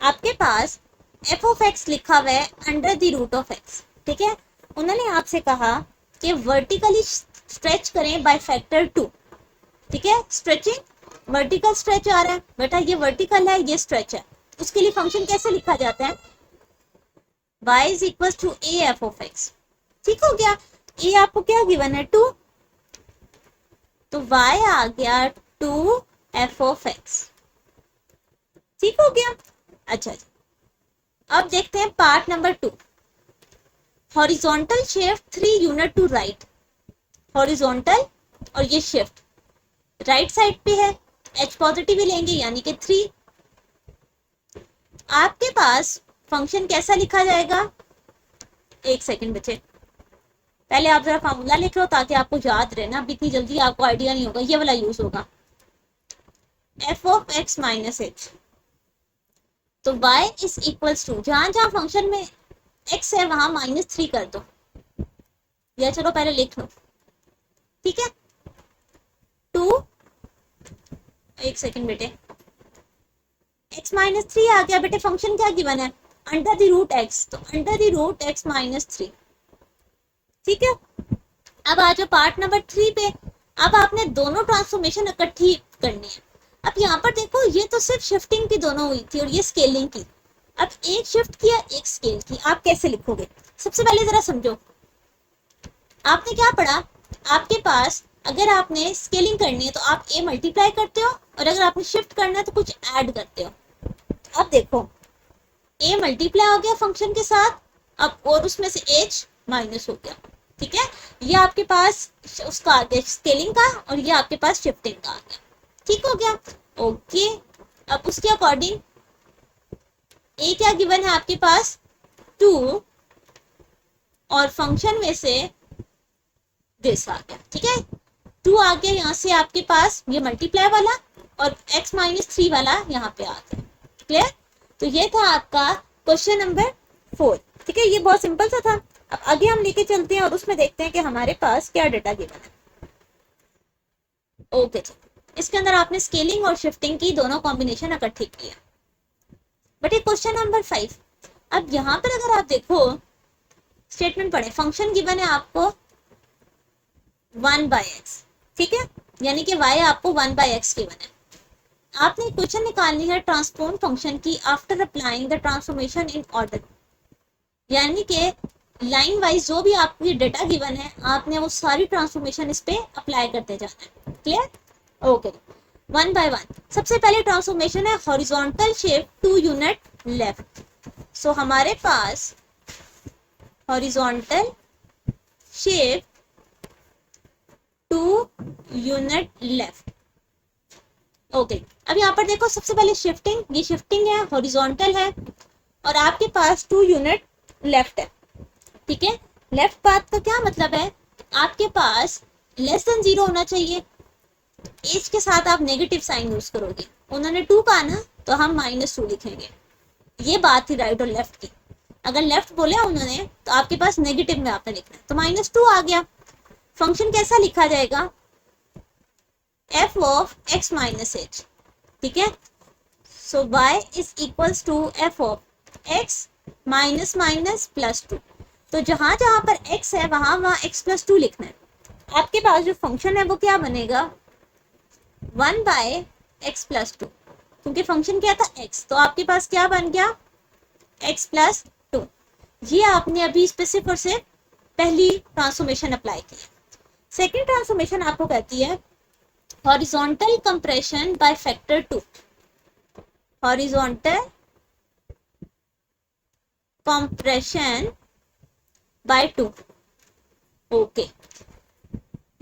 आपके पास f ऑफ x लिखा हुआ है under the root of x, ठीक है। उन्होंने आपसे कहा कि वर्टिकली स्ट्रेच करें बाय फैक्टर 2, ठीक है। स्ट्रेचिंग, वर्टिकल स्ट्रेच आ रहा है बेटा, ये वर्टिकल है, ये स्ट्रेच है। उसके लिए फंक्शन कैसे लिखा जाता है? y is equal to a f of x, ठीक हो गया। a आपको क्या गिवन है? 2, तो y आ गया 2 f ऑफ x, ठीक हो गया। अच्छा जी, अब देखते हैं part number 2। Horizontal shift 3 unit to right, horizontal और ये शिफ्ट राइट साइड पे है, h पॉजिटिव ही लेंगे यानी कि 3। आपके पास फंक्शन कैसा लिखा जाएगा? एक सेकंड बच्चे, पहले आप जरा फॉर्मूला लिख लो ताकि आपको याद रहे ना, अभी इतनी जल्दी आपको आइडिया नहीं होगा। ये वाला यूज होगा, f of x minus h, तो y इज इक्वल टू, जहां जहां फंक्शन में x है वहां -3 कर दो, या चलो पहले लिख लो, ठीक है। 2, एक सेकंड बेटे, x माइनस 3 आ गया बेटे। फंक्शन क्या गिवन है? अंडर द रूट x, तो under the root x minus 3, ठीक है। अब आ जाओ पार्ट नंबर 3 पे। अब आपने दोनों ट्रांसफॉर्मेशन इकट्ठी करनी है। अब यहाँ पर देखो, ये तो सिर्फ शिफ्टिंग की दोनों हुई थी और ये स्केलिंग की। अब एक शिफ्ट किया एक स्केल की, आप कैसे लिखोगे? सबसे पहले जरा समझो, आपने क्या पढ़ा, आपके पास अगर आपने स्केलिंग करनी है तो आप ए मल्टीप्लाई करते हो, और अगर आपने शिफ्ट करना है तो कुछ ऐड करते हो। अब देखो ए मल्टीप्लाई हो गया फंक्शन के साथ, अब और उसमें से एच माइनस हो गया, ठीक है। ये आपके पास उसका आ गया स्केलिंग का, और ये आपके पास शिफ्टिंग का आ गया, ठीक हो गया, ओके। अब उसके अकॉर्डिंग ए क्या गिवन है आपके पास 2, और फंक्शन में से दिस आ गया, ठीक है। 2 आ गया यहाँ से आपके पास ये मल्टीप्लाई वाला, और x माइनस 3 वाला यहाँ पे आ गया, क्लियर। तो ये था आपका क्वेश्चन नंबर 4, ठीक है। ये बहुत सिंपल सा था। अब आगे हम लेके चलते हैं और उसमें देखते हैं कि हमारे पास क्या डेटा गिवन है। ओके जी, इसके अंदर आपने स्केलिंग और शिफ्टिंग की दोनों कॉम्बिनेशन इकट्ठे किया। बट ये क्वेश्चन नंबर 5, अब यहाँ पर अगर आप देखो स्टेटमेंट पढ़े, फंक्शन गिवन है आपको 1/x, ठीक है, यानी कि y आपको 1/x गिवन है। आपने क्वेश्चन निकालनी है ट्रांसफॉर्म फंक्शन की after applying the transformation in order, यानी कि लाइन वाइज जो भी आपकी डेटा गिवन है आपने वो सारी ट्रांसफॉर्मेशन इस पे अप्लाई करते जाना है, क्लियर, ओके। 1 by 1, सबसे पहले ट्रांसफॉर्मेशन है horizontal shape to unit left. So हमारे पास horizontal shape to unit left, okay. अब यहाँ पर देखो सबसे पहले शिफ्टिंग, ये शिफ्टिंग है, हॉरिजॉन्टल है, और आपके पास 2 यूनिट लेफ्ट है, ठीक है। लेफ्ट पाथ का क्या मतलब है, आपके पास लेस देन 0 होना चाहिए, एज के साथ आप नेगेटिव साइन यूज करोगे। उन्होंने 2 कहा ना, तो हम -2 लिखेंगे। ये बात थी राइट और लेफ्ट की। अगर लेफ्ट बोले उन्होंने तो आपके पास नेगेटिव में आपने लिखना है, तो -2 आ गया। फंक्शन कैसा लिखा जाएगा, f of x minus h, ठीक है। So y is equals to f of x minus minus plus 2। तो जहां जहां पर x है वहां वहां x प्लस 2 लिखना है। आपके पास जो फंक्शन है वो क्या बनेगा, 1/x प्लस 2, क्योंकि फंक्शन क्या था x, तो आपके पास क्या बन गया x प्लस 2। ये आपने अभी इस पे सिर्फ और सिर्फ पहली ट्रांसफॉर्मेशन अप्लाई की है। सेकेंड ट्रांसफॉर्मेशन आपको कहती है horizontal compression by factor 2, horizontal compression by 2, okay.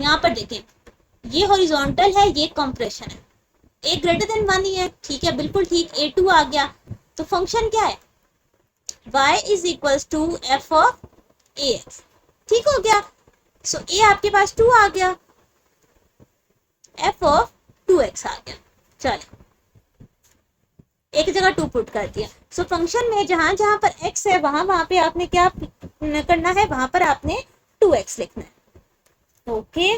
यहाँ पर देखें ये हॉरिजॉन्टल है, ये कंप्रेशन है, a ग्रेटर देन 1 ही है, ठीक है, बिल्कुल ठीक, a2 आ गया। तो फंक्शन क्या है, y is equals to f of ax, ठीक हो गया। सो a आपके पास 2 आ गया, f ऑफ 2x आ गया, चलो एक जगह 2 पुट कर दिया। सो फंक्शन में जहां जहां पर x है वहां वहां पे आपने क्या करना है, वहां पर आपने 2x लिखना है, ओके।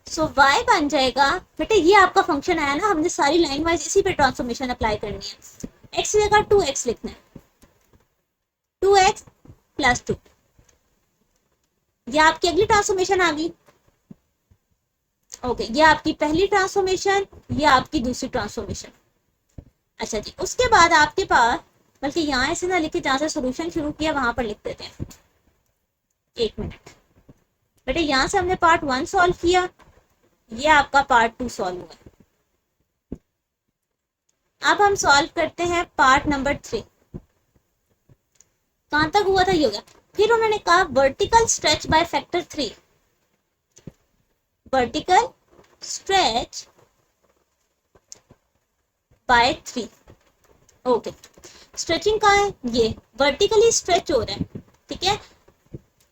सो y बन जाएगा, बेटे ये आपका फंक्शन आया ना, हमने सारी लाइन वाइज इसी पे ट्रांसफॉर्मेशन अप्लाई करनी है। x की जगह 2x लिखना है, 2x प्लस 2, ये आपकी अगली ट्रांसफॉर्मेशन आ गई, ओके। ये आपकी पहली ट्रांसफॉर्मेशन, ये आपकी दूसरी ट्रांसफॉर्मेशन। अच्छा जी, उसके बाद आपके पास, बल्कि यहाँ ऐसे ना लिखे जहां से सोल्यूशन शुरू किया वहां पर लिख देते हैं, 1 मिनट बेटे। यहाँ से हमने पार्ट 1 सॉल्व किया, ये आपका पार्ट 2 सॉल्व हुआ। अब हम सॉल्व करते हैं पार्ट नंबर 3। कहां तक हुआ था, ये हो गया। फिर उन्होंने कहा vertical stretch by factor 3, vertical stretch by 3, okay. Stretching कहाँ है, ये वर्टिकली स्ट्रेच हो रहा है, ठीक है।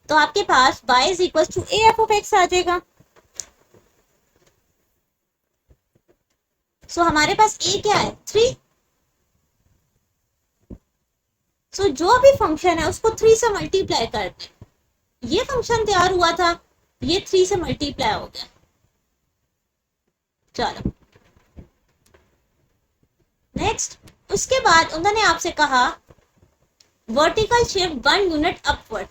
तो आपके पास y is equal to A f of x आ जाएगा। सो हमारे पास a क्या है, 3। सो जो भी फंक्शन है उसको 3 से मल्टीप्लाई कर दें। ये फंक्शन तैयार हुआ था, ये 3 से मल्टीप्लाई हो गया, चलो नेक्स्ट। उसके बाद उन्होंने आपसे कहा vertical shift 1 unit upward,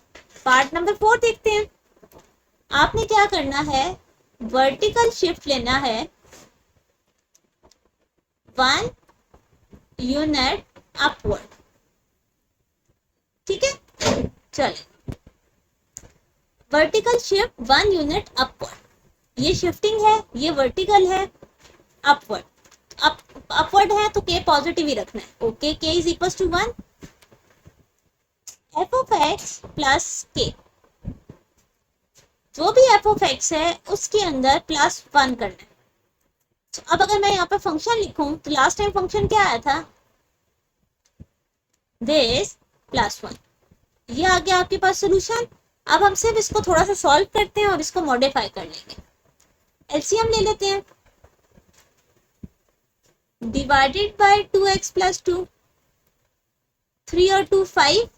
part number 4 देखते हैं। आपने क्या करना है, वर्टिकल शिफ्ट लेना है 1 यूनिट अपवर्ड। ठीक है, चले वर्टिकल शिफ्ट 1 यूनिट अपवर्ड। ये शिफ्टिंग है, ये वर्टिकल है, अपवर्ड। अपवर्ड है तो के पॉजिटिव ही रखना है। Okay, k is equal to 1 f of x plus k, जो भी एफ ऑफ एक्स है उसके अंदर प्लस 1 करना है। तो अब अगर मैं यहाँ पे फंक्शन लिखूं तो लास्ट टाइम फंक्शन क्या आया था, दिस प्लस 1। ये आ गया आपके पास सोल्यूशन। अब हम सिर्फ इसको थोड़ा सा सॉल्व करते हैं और इसको मॉडिफाई कर लेंगे। एलसीएम ले लेते हैं, डिवाइडेड बाय 2x प्लस 2, 3 और 2 5।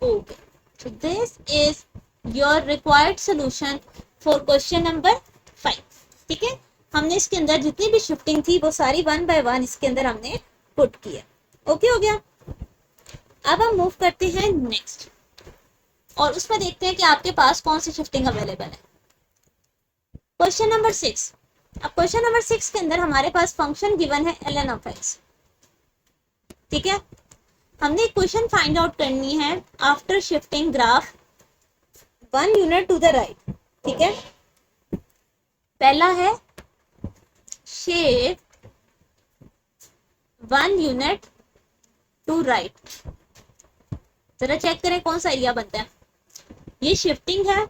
Okay, so this is your required solution for question number 5। ठीक है, हमने इसके अंदर जितनी भी शिफ्टिंग थी वो सारी 1 बाय 1 इसके अंदर हमने पुट किया। ओके हो गया। अब हम मूव करते हैं नेक्स्ट और उसमें देखते हैं कि आपके पास कौन सी शिफ्टिंग अवेलेबल है। Question number 6। अब क्वेश्चन नंबर 6 के अंदर हमारे पास फंक्शन गिवन है ln ऑफ x। ठीक है, हमने इक्वेशन फाइंड आउट करनी है after shifting graph 1 unit to the right. ठीक है, पहला है शिफ्ट 1 यूनिट टू राइट। जरा चेक करें कौन सा एरिया बनता है। ये शिफ्टिंग है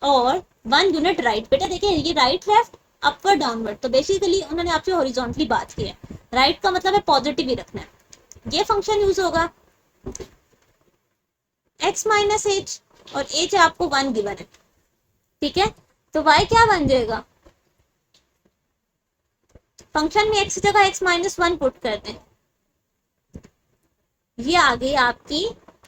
और 1 यूनिट राइट। बेटा देखिए, ये राइट लेफ्ट अपवर्ड डाउनवर्ड, तो बेसिकली उन्होंने आपसे हॉरिजॉन्टली बात की है। राइट का मतलब है पॉजिटिव ही रखना है। ये फंक्शन यूज होगा x माइनस एच, और एच आपको 1 गिवन है। ठीक है, तो y क्या बन जाएगा, फंक्शन में x की जगह x माइनस 1 पुट कर दें। ये आ गई आपकी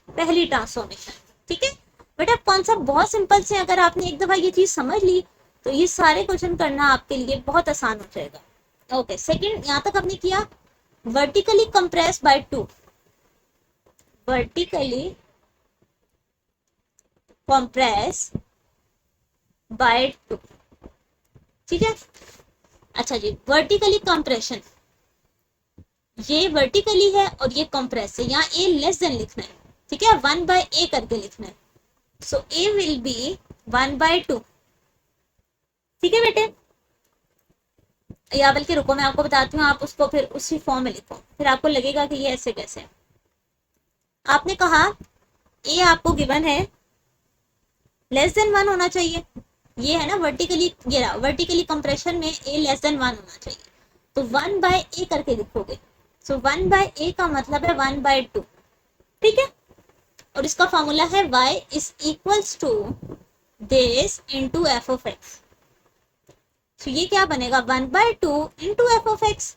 पहली ट्रांसफॉर्मेशन। ठीक है बेटा, कॉन्सेप्ट बहुत सिंपल से, अगर आपने एक दफा ये चीज समझ ली तो ये सारे क्वेश्चन करना आपके लिए बहुत आसान हो जाएगा। ओके, सेकंड यहाँ तक हमने किया, vertically compress by 2, vertically compress by 2। ठीक है, अच्छा जी, वर्टिकली कंप्रेशन, ये वर्टिकली है और ये कंप्रेस है। यहाँ ए लेस देन लिखना है। ठीक है, 1 बाय ए करके लिखना है। सो ए विल बी 1 बाय 2। ठीक है बेटे, या बल्कि रुको मैं आपको बताती हूँ, आप उसको फिर उसी फॉर्म में लिखो, फिर आपको लगेगा कि ये ऐसे कैसे है। आपने कहा ए आपको गिवन है लेस देन 1 होना चाहिए। ये है ना वर्टिकली, ये वर्टिकली कंप्रेशन में ए लेस देन 1 होना चाहिए, तो 1 बाय ए करके लिखोगे। सो 1 बाय ए का मतलब है 1 बाय 2। ठीक है, और इसका फॉर्मूला है y is equals to this into f of x. तो ये क्या बनेगा, 1 by 2 into f of x.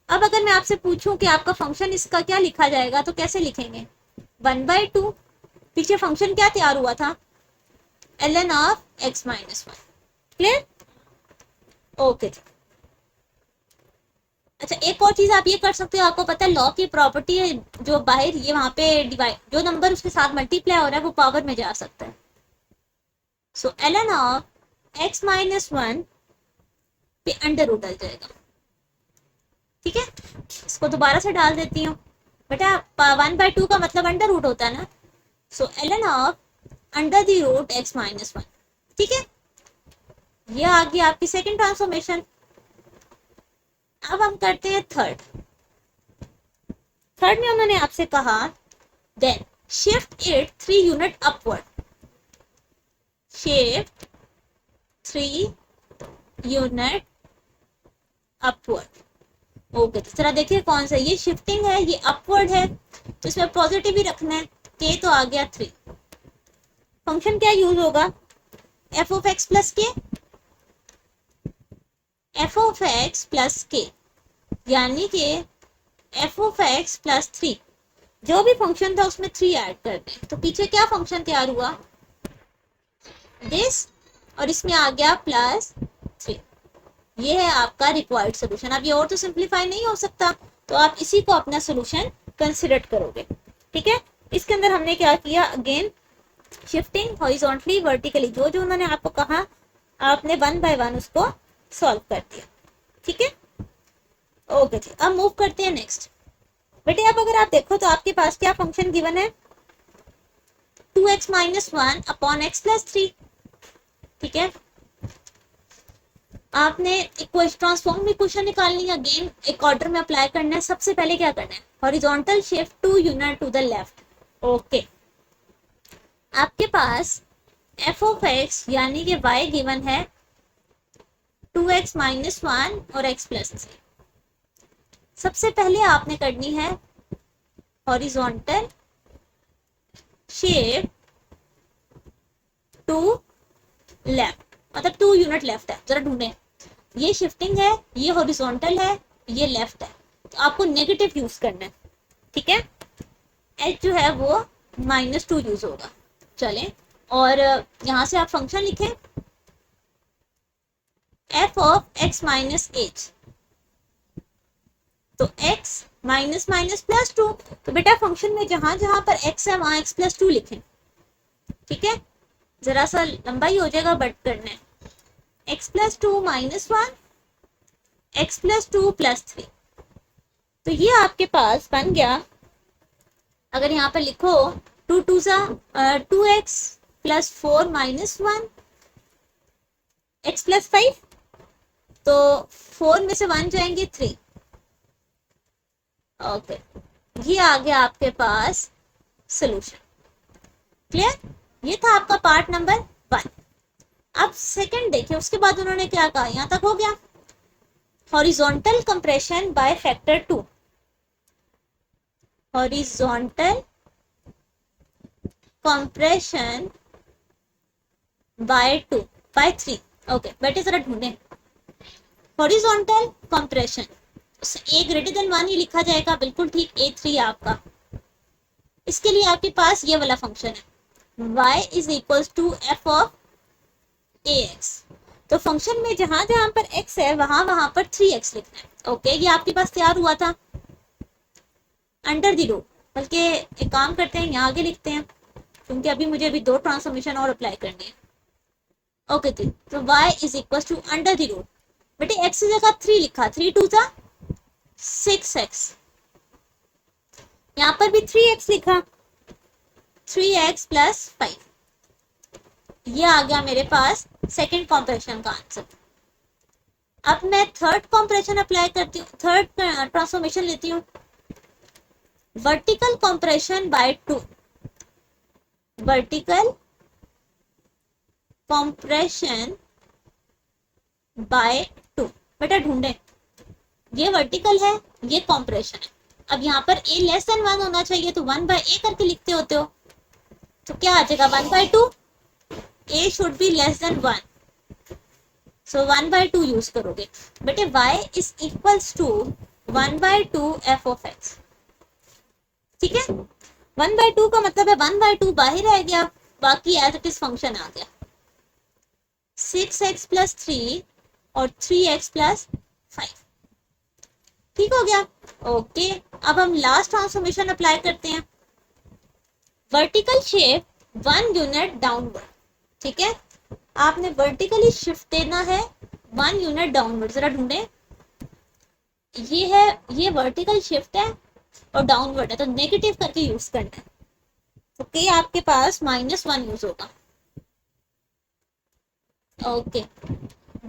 अब अगर मैं आपसे पूछूं कि आपका फंक्शन इसका क्या लिखा जाएगा तो कैसे लिखेंगे, 1 बाय 2, पीछे फंक्शन क्या तैयार हुआ था, ln of x minus 1। Clear, okay. अच्छा, एक और चीज आप ये कर सकते हो, आपको पता है लॉ की प्रॉपर्टी है, जो बाहर ये वहां पे डिवाइड, जो नंबर उसके साथ मल्टीप्लाई हो रहा है वो पावर में जा सकता है। सो ln ऑफ x माइनस 1 पे अंडर रूट डल जाएगा। ठीक है, इसको दोबारा से डाल देती हूँ बेटा, 1 बाय 2 का मतलब अंडर रूट होता है ना। So ln of under the root x minus 1। ठीक है, ये आ गई आपकी सेकेंड ट्रांसफॉर्मेशन। अब हम करते हैं थर्ड। थर्ड में उन्होंने आपसे कहा then shift it 3 unit upward, shift 3 unit upward. Okay, तो जरा देखिए कौन सा, ये शिफ्टिंग है, ये अपवर्ड है, तो इसमें पॉजिटिव ही रखना है। के तो आ गया 3। फंक्शन क्या यूज होगा, एफ ऑफ एक्स प्लस के, एफ ऑफ एक्स प्लस के, यानी कि एफ ऑफ एक्स प्लस 3। जो भी फंक्शन था उसमें 3 ऐड कर दें, तो पीछे क्या फंक्शन तैयार हुआ, दिस, और इसमें आ गया प्लस 3। ये है आपका रिक्वायर्ड सोल्यूशन। अब ये और तो सिंप्लीफाई नहीं हो सकता, तो आप इसी को अपना सोल्यूशन कंसिडर करोगे। ठीक है, इसके अंदर हमने क्या किया, अगेन शिफ्टिंग हॉरिजॉन्टली वर्टिकली, जो जो उन्होंने आपको कहा आपने 1 बाय 1 उसको सॉल्व कर दिया। ठीक है, ओके जी, अब मूव करते हैं नेक्स्ट। बेटे अब अगर आप देखो तो आपके पास क्या फंक्शन गिवन है, 2x minus one upon x plus three. ठीक है, आपने ट्रांसफॉर्म में क्वेश्चन निकालनी है, अगेन एक ऑर्डर में अप्लाई करना है। सबसे पहले क्या करना है, horizontal shift 2 unit to the left. Okay, आपके पास एफ ऑफ एक्स यानी कि y गिवन है 2x माइनस वन और x प्लस थ्री। सबसे पहले आपने करनी है हॉरिजॉन्टल शिफ्ट टू लेफ्ट, मतलब 2 यूनिट लेफ्ट है, जरा ढूंढे, ये शिफ्टिंग है, ये हॉरिजॉन्टल है, ये लेफ्ट है, तो आपको नेगेटिव यूज करना है। ठीक है, h जो है वो -2 यूज होगा। चलें, और यहां से आप फंक्शन लिखें f of x minus H, तो x minus minus plus two, तो बेटा फंक्शन में जहां जहां पर x है वहां x प्लस टू लिखें। ठीक है, जरा सा लंबा ही हो जाएगा बट करना है, x plus two minus one, x plus two plus three. तो ये आपके पास बन गया, अगर यहाँ पर लिखो टू टू सा 2x plus four minus one x plus five, तो 4 में से 1 जाएंगे 3। ओके, ये आ गया आपके पास सोल्यूशन। क्लियर, ये था आपका पार्ट नंबर 1। अब सेकंड देखिए, उसके बाद उन्होंने क्या कहा, यहां तक हो गया। Horizontal compression by factor 2, horizontal compression by 2 by 3। Okay बेटे जरा ढूंढे horizontal compression, a greater than 1 ही लिखा जाएगा, बिल्कुल ठीक, A3 आपका। इसके लिए आपके पास ये वाला फंक्शन है y is equal to F of ax, तो फंक्शन में जहां जहां पर x है वहां वहां पर 3x लिखना है। ओके, ये आपके पास तैयार हुआ था अंडर द रूट, बल्कि एक काम करते हैं यहाँ आगे लिखते हैं, क्योंकि अभी मुझे 2 ट्रांसफॉर्मेशन और अप्लाई करनी है। ओके जी, तो y is equal to under the root, बेटे x की जगह 3 लिखा, 3 टू सा 6x, यहाँ पर भी 3x लिखा, 3x प्लस 5। ये आ गया मेरे पास सेकेंड कॉम्प्रेशन का आंसर। अब मैं थर्ड कॉम्प्रेशन अप्लाई करती हूँ, थर्ड ट्रांसफॉर्मेशन लेती हूँ, vertical compression by 2, vertical compression by 2। बेटा ढूंढे, ये वर्टिकल है, ये कॉम्प्रेशन है। अब यहाँ पर a लेस देन 1 होना चाहिए, तो 1 बाय a करके लिखते होते हो, तो क्या आ जाएगा 1 by 2, a should be less than 1, so 1 by 2 use करोगे। बेटे y is equals to 1 by 2 F of X. ठीक है, 1 बाय 2 का मतलब है 1 बाय 2 बाहर आ गया, बाकी एज इट इज फंक्शन आ गया, 6x प्लस 3 और 3x प्लस 5। ठीक हो गया। ओके, अब हम लास्ट ट्रांसफॉर्मेशन अप्लाई करते हैं, वर्टिकल शेप 1 यूनिट डाउनवर्ड। ठीक है, आपने वर्टिकली शिफ्ट देना है 1 यूनिट डाउनवर्ड, जरा ढूंढे, ये है, ये वर्टिकल शिफ्ट है और डाउनवर्ड है, तो नेगेटिव करके यूज करना है, तो के आपके पास -1 यूज होगा। Okay,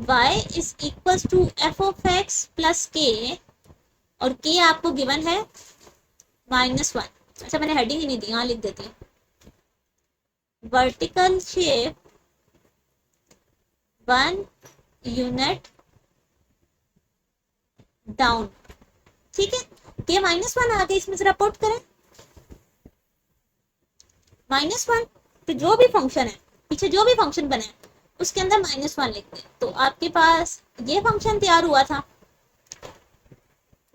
y is equal to F of x plus K, और के आपको गिवन है -1। अच्छा मैंने हेडिंग ही नहीं दी, यहाँ लिख देती हूँ, वर्टिकल शेप 1 यूनिट डाउन। ठीक है, के -1 आ गए, इसमें जरा पुट करें -1, तो जो भी फंक्शन है, पीछे जो भी फंक्शन बने उसके अंदर -1 लिख दें, तो आपके पास ये फंक्शन तैयार हुआ था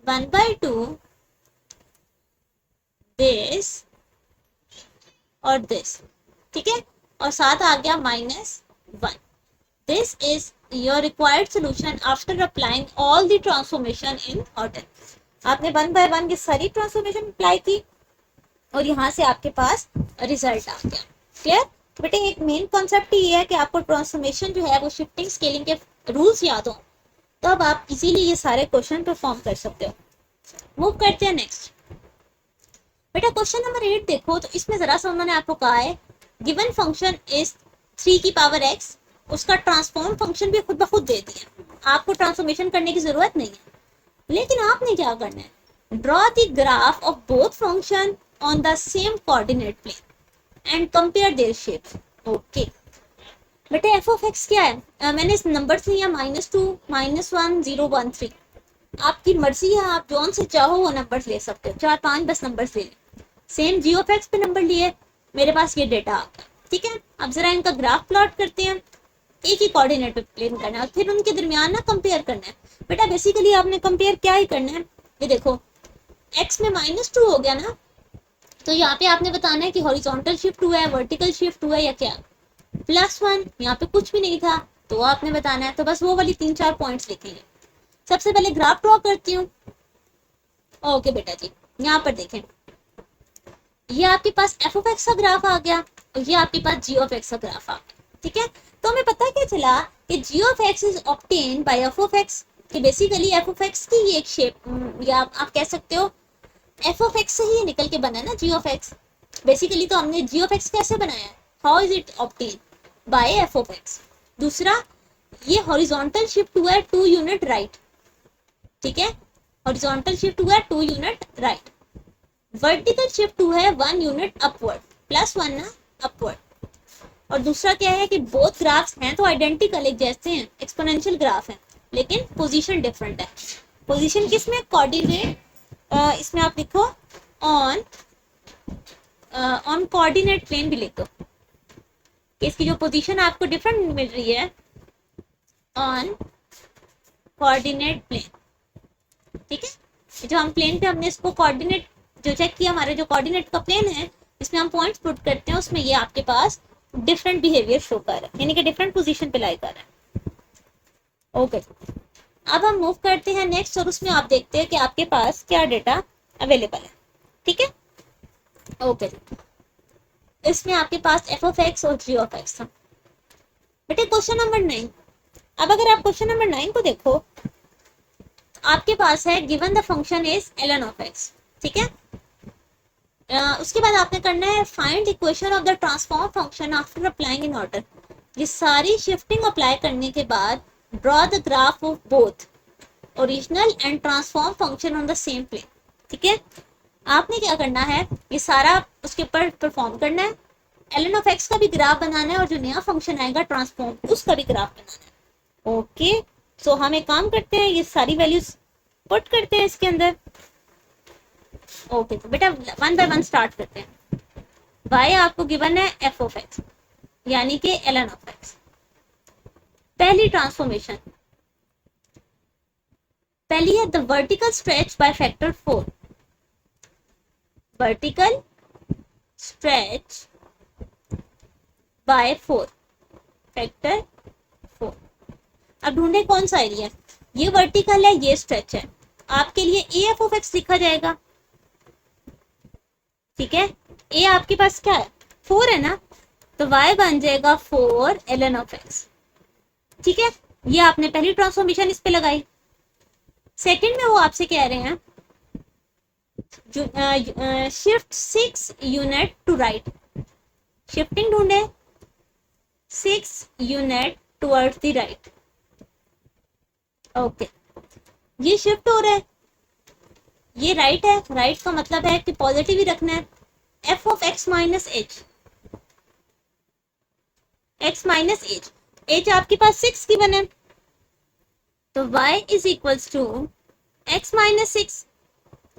1 बाय 2 दिस और दिस। ठीक है, और साथ आ गया -1। This is your required solution after applying all the transformation in order. आपने 1 बाय 1 की सारी ट्रांसफॉर्मेशन अप्लाई की और यहाँ से आपके पास रिजल्ट आ गया। क्लियर, बेटे एक मेन कॉन्सेप्ट ये है कि आपको ट्रांसफॉर्मेशन जो है वो शिफ्टिंग स्केलिंग के रूल्स याद हो, तो अब आप इजीली ये सारे क्वेश्चन परफॉर्म कर सकते हो। मूव करते हैं नेक्स्ट। बेटा क्वेश्चन नंबर 8 देखो, तो इसमें जरा सा उन्होंने आपको कहा है गिवन फंक्शन इज 3 की पावर x, उसका ट्रांसफॉर्म फंक्शन भी खुद ब खुद दे दिया, आपको ट्रांसफॉर्मेशन करने की जरूरत नहीं है, लेकिन आपने क्या करना है, draw the graph of both function on the same coordinate plane and compare their shapes. Okay बेटा एफ ऑफ एक्स क्या है, मैंने इस नंबर से लिया -2 -1 0 1 3, आपकी मर्जी है, आप जौन से चाहो वो नंबर ले सकते हो, 4 5 बस नंबर ले लें। सेम जी ऑफ एक्स पे नंबर लिए, मेरे पास ये डेटा आ गया, ठीक है। अब जरा इनका ग्राफ प्लॉट करते हैं, एक ही कोऑर्डिनेट पे प्लेन करना है और फिर उनके दरमियान ना कंपेयर करना है। बेटा बेसिकली आपने कंपेयर क्या ही करना है, ये देखो x में -2 हो गया ना, तो यहाँ पे आपने बताना है कि हॉरिजॉन्टल शिफ्ट हुआ है, वर्टिकल शिफ्ट हुआ है या क्या। +1 यहाँ पे कुछ भी नहीं था तो आपने बताना है, तो बस वो वाली 3 4 पॉइंट्स लिखेंगे। सबसे पहले ग्राफ ड्रॉ करती हूँ। ओके बेटा जी, यहाँ पर देखें, ये आपके पास एफ ऑफ एक्स का ग्राफ आ गया और ये आपके पास जी ऑफ एक्स का ग्राफ आ गया, ठीक है। तो हमें पता क्या चला कि g of x is obtain by F of x, कि बेसिकली एफ ऑफ एक्स की ये एक शेप, या आप कह सकते हो एफ ऑफ एक्स से ही निकल के बना है ना जी ऑफ एक्स। बेसिकली तो हमने जी ऑफ एक्स कैसे बनाया है, how is it obtain, by F of X. दूसरा, ये हॉरिजॉन्टल शिफ्ट हुआ है 2 यूनिट राइट, ठीक है, हॉरिजॉन्टल शिफ्ट हुआ है 2 यूनिट राइट, वर्टिकल शिफ्ट हुआ है 1 यूनिट अपवर्ड, +1 ना अपवर्ड। और दूसरा क्या है कि बोथ ग्राफ्स हैं तो आइडेंटिकल, एक जैसे हैं, एक्सपोनेंशियल ग्राफ है, लेकिन पोजीशन डिफरेंट है। पोजीशन किसमें, कोऑर्डिनेट, इसमें आप लिखो ऑन कोऑर्डिनेट प्लेन भी लिख दो, कि इसकी जो पोजीशन आपको डिफरेंट मिल रही है ऑन कोऑर्डिनेट प्लेन, ठीक है। जो हम प्लेन पे हमने इसको कोऑर्डिनेट जो चेक किया, हमारे जो कोऑर्डिनेट का प्लेन है इसमें हम पॉइंट्स पुट करते हैं, उसमें ये आपके पास डिफरेंट बिहेवियर शो कर रहा है, यानी कि डिफरेंट पोजीशन पे लाई कर रहा है। ओके अब हम मूव करते हैं नेक्स्ट, और उसमें आप देखते हैं कि आपके पास क्या डेटा अवेलेबल है, ठीक है। ओके इसमें आपके पास एफ ऑफ एक्स और जी ऑफ एक्स था। बेटे क्वेश्चन नंबर 9, अब अगर आप क्वेश्चन नंबर 9 को देखो, आपके पास है given the function is ln of x, ठीक है। उसके बाद आपने करना है find equation of the transform function after applying in order. ये सारी शिफ्टिंग अप्लाई करने के बाद draw the graph of both original and transform function on the same plane, ठीक है। आपने क्या करना है, ये सारा उसके ऊपर परफॉर्म करना है, ln ऑफ x का भी ग्राफ बनाना है और जो नया फंक्शन आएगा ट्रांसफॉर्म उसका भी ग्राफ बनाना है। ओके सो हम एक काम करते हैं, ये सारी वैल्यूज पुट करते हैं इसके अंदर। ओके तो बेटा 1 बाय 1 स्टार्ट करते हैं। y आपको गिवन है एफ ऑफ एक्स, यानी कि ln ऑफ एक्स। पहली ट्रांसफॉर्मेशन, पहली है the vertical stretch by factor 4, vertical stretch by 4 factor 4। अब ढूंढे कौन सा एरिया, ये वर्टिकल है, ये स्ट्रेच है, आपके लिए ए एफ ऑफ एक्स लिखा जाएगा, ठीक है। ए आपके पास क्या है, 4 है ना, तो y बन जाएगा 4 ln ऑफ x, ठीक है। ये आपने पहली ट्रांसफॉर्मेशन इस पे लगाई। सेकंड में वो आपसे कह रहे हैं shift 6 unit to right, shifting ढूंढे 6 unit towards the right. Okay ये शिफ्ट हो रहा है, ये राइट है, राइट का मतलब है कि पॉजिटिव ही रखना है। F of X minus H, X minus H, H आपके पास 6 की बने, तो y is equals to X minus 6,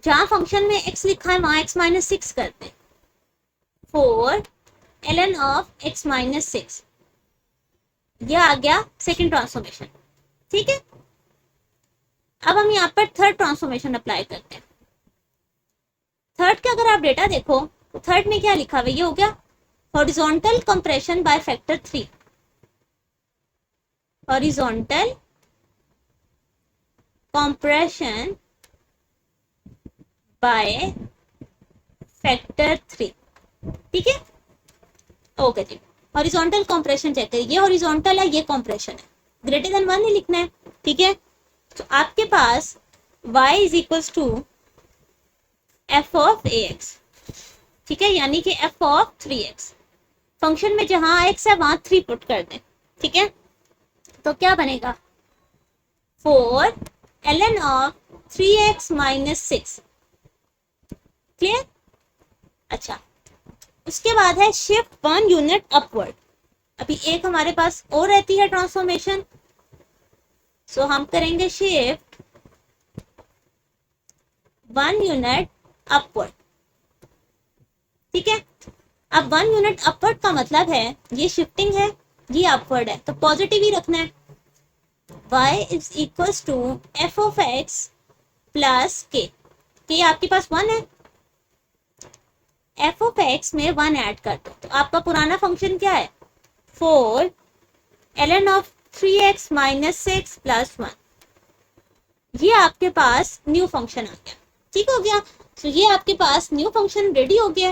जहां फंक्शन में x लिखा है वहां x माइनस 6 करते हैं, 4 ln ऑफ x माइनस 6, ये आ गया सेकेंड ट्रांसफॉर्मेशन, ठीक है। अब हम यहाँ पर थर्ड ट्रांसफॉर्मेशन अप्लाई करते हैं। थर्ड का अगर आप डेटा देखो तो थर्ड में क्या लिखा हुआ, ये हो गया horizontal compression by factor 3, horizontal compression by factor 3, ठीक है। ओके जी, हॉरिजॉन्टल कंप्रेशन चेक करिए, ये हॉरिजॉन्टल है, ये कंप्रेशन है, ग्रेटर देन 1 ही लिखना है, ठीक है। तो आपके पास y is equals to F of A X, ठीक है, यानी कि एफ ऑफ 3x। फंक्शन में जहां x है वहां 3 पुट कर दें, ठीक है, तो क्या बनेगा 4 ln of 3x minus 6। Clear? अच्छा, उसके बाद है शिफ्ट 1 यूनिट अपवर्ड। अभी एक हमारे पास और रहती है ट्रांसफॉर्मेशन, सो हम करेंगे शिफ्ट 1 यूनिट अपवर्ड, ठीक है। अब 1 यूनिट अपवर्ड का मतलब है ये शिफ्टिंग है, ये अपवर्ड है, तो पॉजिटिव ही रखना है। y is equals to F of x plus K आपके पास 1 है, एफ ऑफ एक्स में 1 ऐड कर दो, तो आपका पुराना फंक्शन क्या है 4 ln of 3x minus 6 plus 1। ये आपके पास न्यू फंक्शन आ गया, ठीक हो गया। तो ये आपके पास न्यू फंक्शन रेडी हो गया।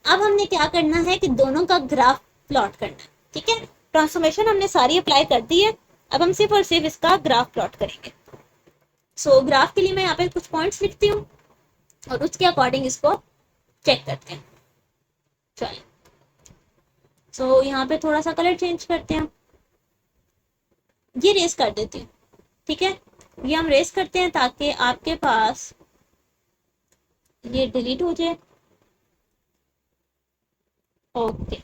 अब हमने क्या करना है कि दोनों का ग्राफ प्लॉट करना है, ठीक है। ट्रांसफॉर्मेशन हमने सारी अप्लाई कर दी है, अब हम सिर्फ और सिर्फ इसका ग्राफ प्लॉट करेंगे। सो ग्राफ के लिए मैं यहाँ पे कुछ पॉइंट्स लिखती हूँ और उसके अकॉर्डिंग इसको चेक करते हैं। चलिए, सो यहाँ पे थोड़ा सा कलर चेंज करते हैं, ये रेस कर देती हूँ, ठीक है, ये हम रेस करते हैं ताकि आपके पास ये डिलीट हो जाए। ओके,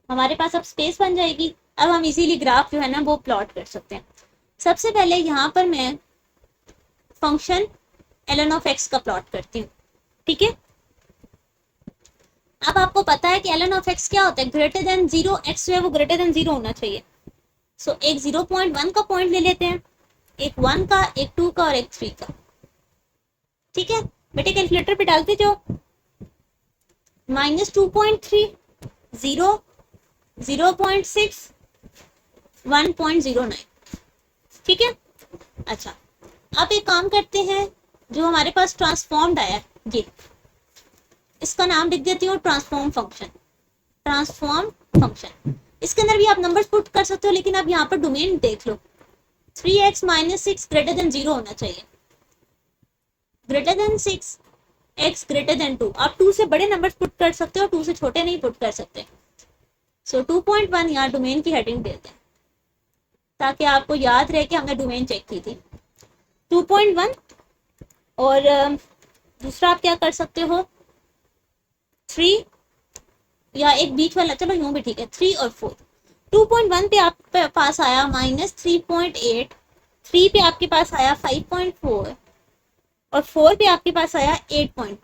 हमारे पास अब स्पेस बन जाएगी। अब हम इजीली ग्राफ जो है ना वो प्लॉट कर सकते हैं। सबसे पहले यहाँ पर मैं फंक्शन ln ऑफ x का प्लॉट करती हूँ, ठीक है। अब आपको पता है कि ln ऑफ x क्या होता है, ग्रेटर देन 0, x जो है वो ग्रेटर देन 0 होना चाहिए। सो एक 0.1 का पॉइंट ले लेते हैं, एक 1 का, एक 2 का और एक 3 का, ठीक है। बेटे कैलकुलेटर पे डालते जाओ, -2.3, 0, 0.6, 1.09, ठीक है। अच्छा, अब एक काम करते हैं, जो हमारे पास ट्रांसफॉर्म्ड आया ये, इसका नाम लिख देती हूँ ट्रांसफॉर्म फंक्शन। ट्रांसफॉर्म फंक्शन, इसके अंदर भी आप नंबर्स पुट कर सकते हो, लेकिन आप यहाँ पर डोमेन देख लो, 3x माइनस 6 ग्रेटर देन 0 होना चाहिए, greater than 6, x greater than 2। आप 2 से बड़े नंबर्स पुट कर सकते हो, 2 से छोटे नहीं पुट कर सकते। सो 2.1 यहाँ डोमेन की हेडिंग देते हैं ताकि आपको याद रहे कि हमने डोमेन चेक की थी 2.1। और दूसरा आप क्या कर सकते हो 3, या एक बीच वाला, चलो यूं भी ठीक है, 3 और 4। 2.1 पे आपके पास आया -3.8, 3 पे आपके पास आया 5.4 और 4 पे आपके पास आया 8.1,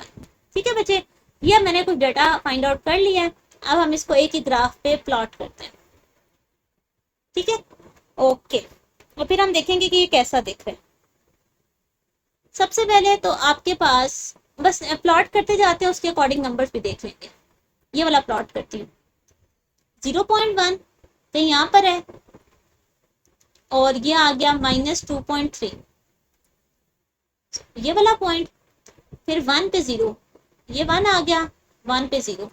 ठीक है बच्चे। ये मैंने कुछ डाटा फाइंड आउट कर लिया है, अब हम इसको एक ही ग्राफ पे प्लॉट करते हैं, ठीक है। ओके, और फिर हम देखेंगे कि ये कैसा दिख रहा है। सबसे पहले तो आपके पास बस प्लॉट करते जाते हैं, उसके अकॉर्डिंग नंबर्स भी देख लेंगे। ये वाला प्लॉट करती हूँ, 0.1 तो यहाँ पर है और ये आ गया -2.3, ये वाला पॉइंट, फिर 1 पे 0, ये 1 आ गया, 1 पे 0,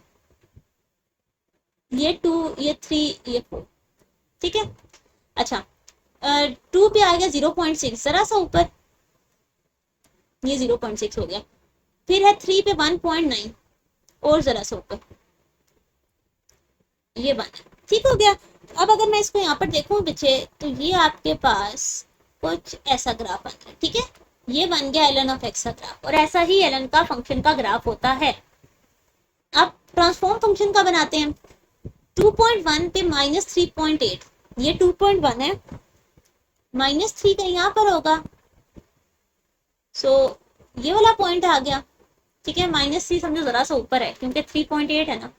ये 2, ये 3, ये 4, ठीक है। अच्छा, 2 पे आ गया 0.6, जरा सा ऊपर, ये 0.6 हो गया। फिर है 3 पे 1.9 और जरा सा ऊपर, ये 1, ठीक हो गया। अब अगर मैं इसको यहाँ पर देखूं पीछे, तो ये आपके पास कुछ ऐसा ग्राफ आता है, ठीक है। ये बन गया ln ऑफ x का ग्राफ, और ऐसा ही ln का फंक्शन का ग्राफ होता है। अब ट्रांसफॉर्म फंक्शन का बनाते हैं। 2.1 पे -3.8, ये 2.1 है, -3 का यहाँ पर होगा, सो ये वाला पॉइंट आ गया, ठीक है। -3 समझो जरा सा ऊपर है क्योंकि 3.8 है ना।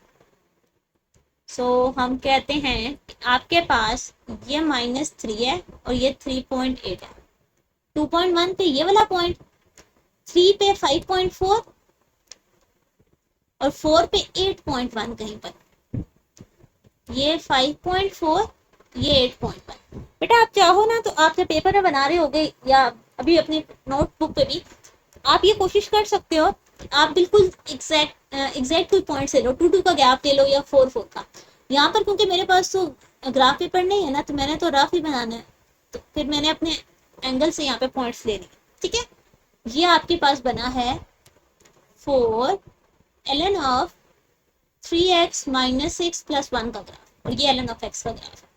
सो हम कहते हैं आपके पास ये -3 है और ये 3.8 है। 2.1 पे ये वाला पॉइंट, 3 पे 5.4 और 4 पे 8.1 कहीं पर, ये 5.4, ये 8.1। बेटा आप चाहो ना तो आप जब पेपर में बना रहे होगे या अभी अपनी नोटबुक पे भी आप ये कोशिश कर सकते हो, आप बिल्कुल एग्जैक्ट कोई पॉइंट ले लो, 2 का गैप ले लो या 4 का। यहाँ पर क्योंकि मेरे पास तो ग्राफ पेपर नहीं है ना, तो मैंने तो रफ ही बनाना है, तो फिर मैंने अपने एंगल से यहाँ पे पॉइंट्स लेने, ठीक है। ये आपके पास बना है 4 ln of 3x minus 6 plus 1 का ग्राफ, और ये ln ऑफ x का ग्राफ है।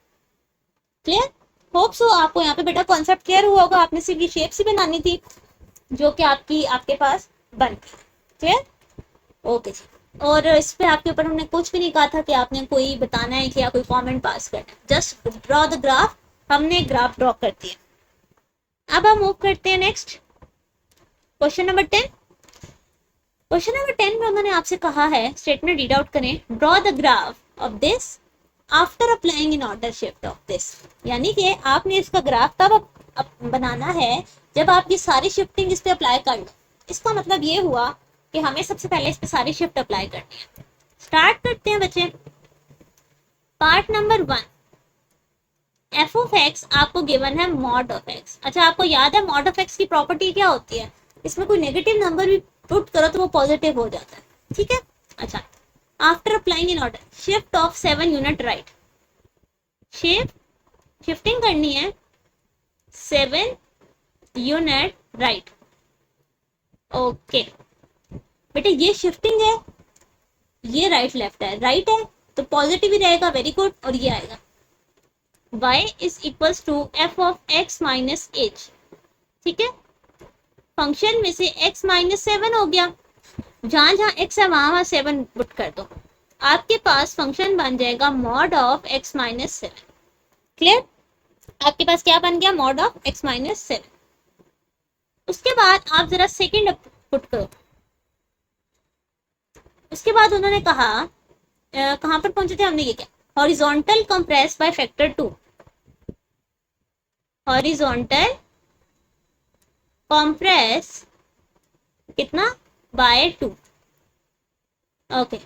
क्लियर? होप सो आपको यहाँ पे बेटा कॉन्सेप्ट क्लियर हुआ होगा। आपने सिर्फ ये शेप्स ही बनानी थी जो कि आपके पास बन गई। क्लियर? ओके जी। और इस पे आपके ऊपर हमने कुछ भी नहीं कहा था कि आपने कोई बताना है कि या कोई कमेंट पास करना है, जस्ट ड्रॉ द ग्राफ। हमने ग्राफ ड्रॉ कर दिया। अब हम मूव करते हैं next question number 10। Question number 10 में उन्होंने आपसे कहा है स्टेटमेंट रीड आउट करें, draw the graph of this after applying in order shift of this. यानी कि आपने इसका ग्राफ तब बनाना है जब आप ये सारी शिफ्टिंग इस पे अप्लाई कर लो। इसका मतलब ये हुआ कि हमें सबसे पहले इस पे सारी शिफ्ट अप्लाई करनी है। स्टार्ट करते हैं बच्चे। Part number 1, f of x आपको गिवन है मॉड ऑफ एक्स। अच्छा, आपको याद है मॉड ऑफ एक्स की प्रॉपर्टी क्या होती है? इसमें कोई नेगेटिव नंबर भी पुट करो तो वो पॉजिटिव हो जाता है, ठीक है। अच्छा, after applying in order shift of 7 unit right, shifting करनी है 7 यूनिट राइट। ओके बेटे, ये शिफ्टिंग है, ये राइट लेफ्ट है, राइट है तो पॉजिटिव ही रहेगा, वेरी गुड। और ये आएगा y is equals to F of x minus H, ठीक है। फंक्शन में से x माइनस 7 हो गया, जहां जहां x है वहां वहां 7 पुट कर दो, आपके पास फंक्शन बन जाएगा mod of x minus 7। Clear? आपके पास क्या बन गया? Mod of x minus 7। उसके बाद आप जरा सेकेंड पुट करो। उसके बाद उन्होंने कहा कहां पर पहुंचे थे हमने, ये क्या, horizontal compress bye factor 2, horizontal compress कितना? बाय 2। ओके,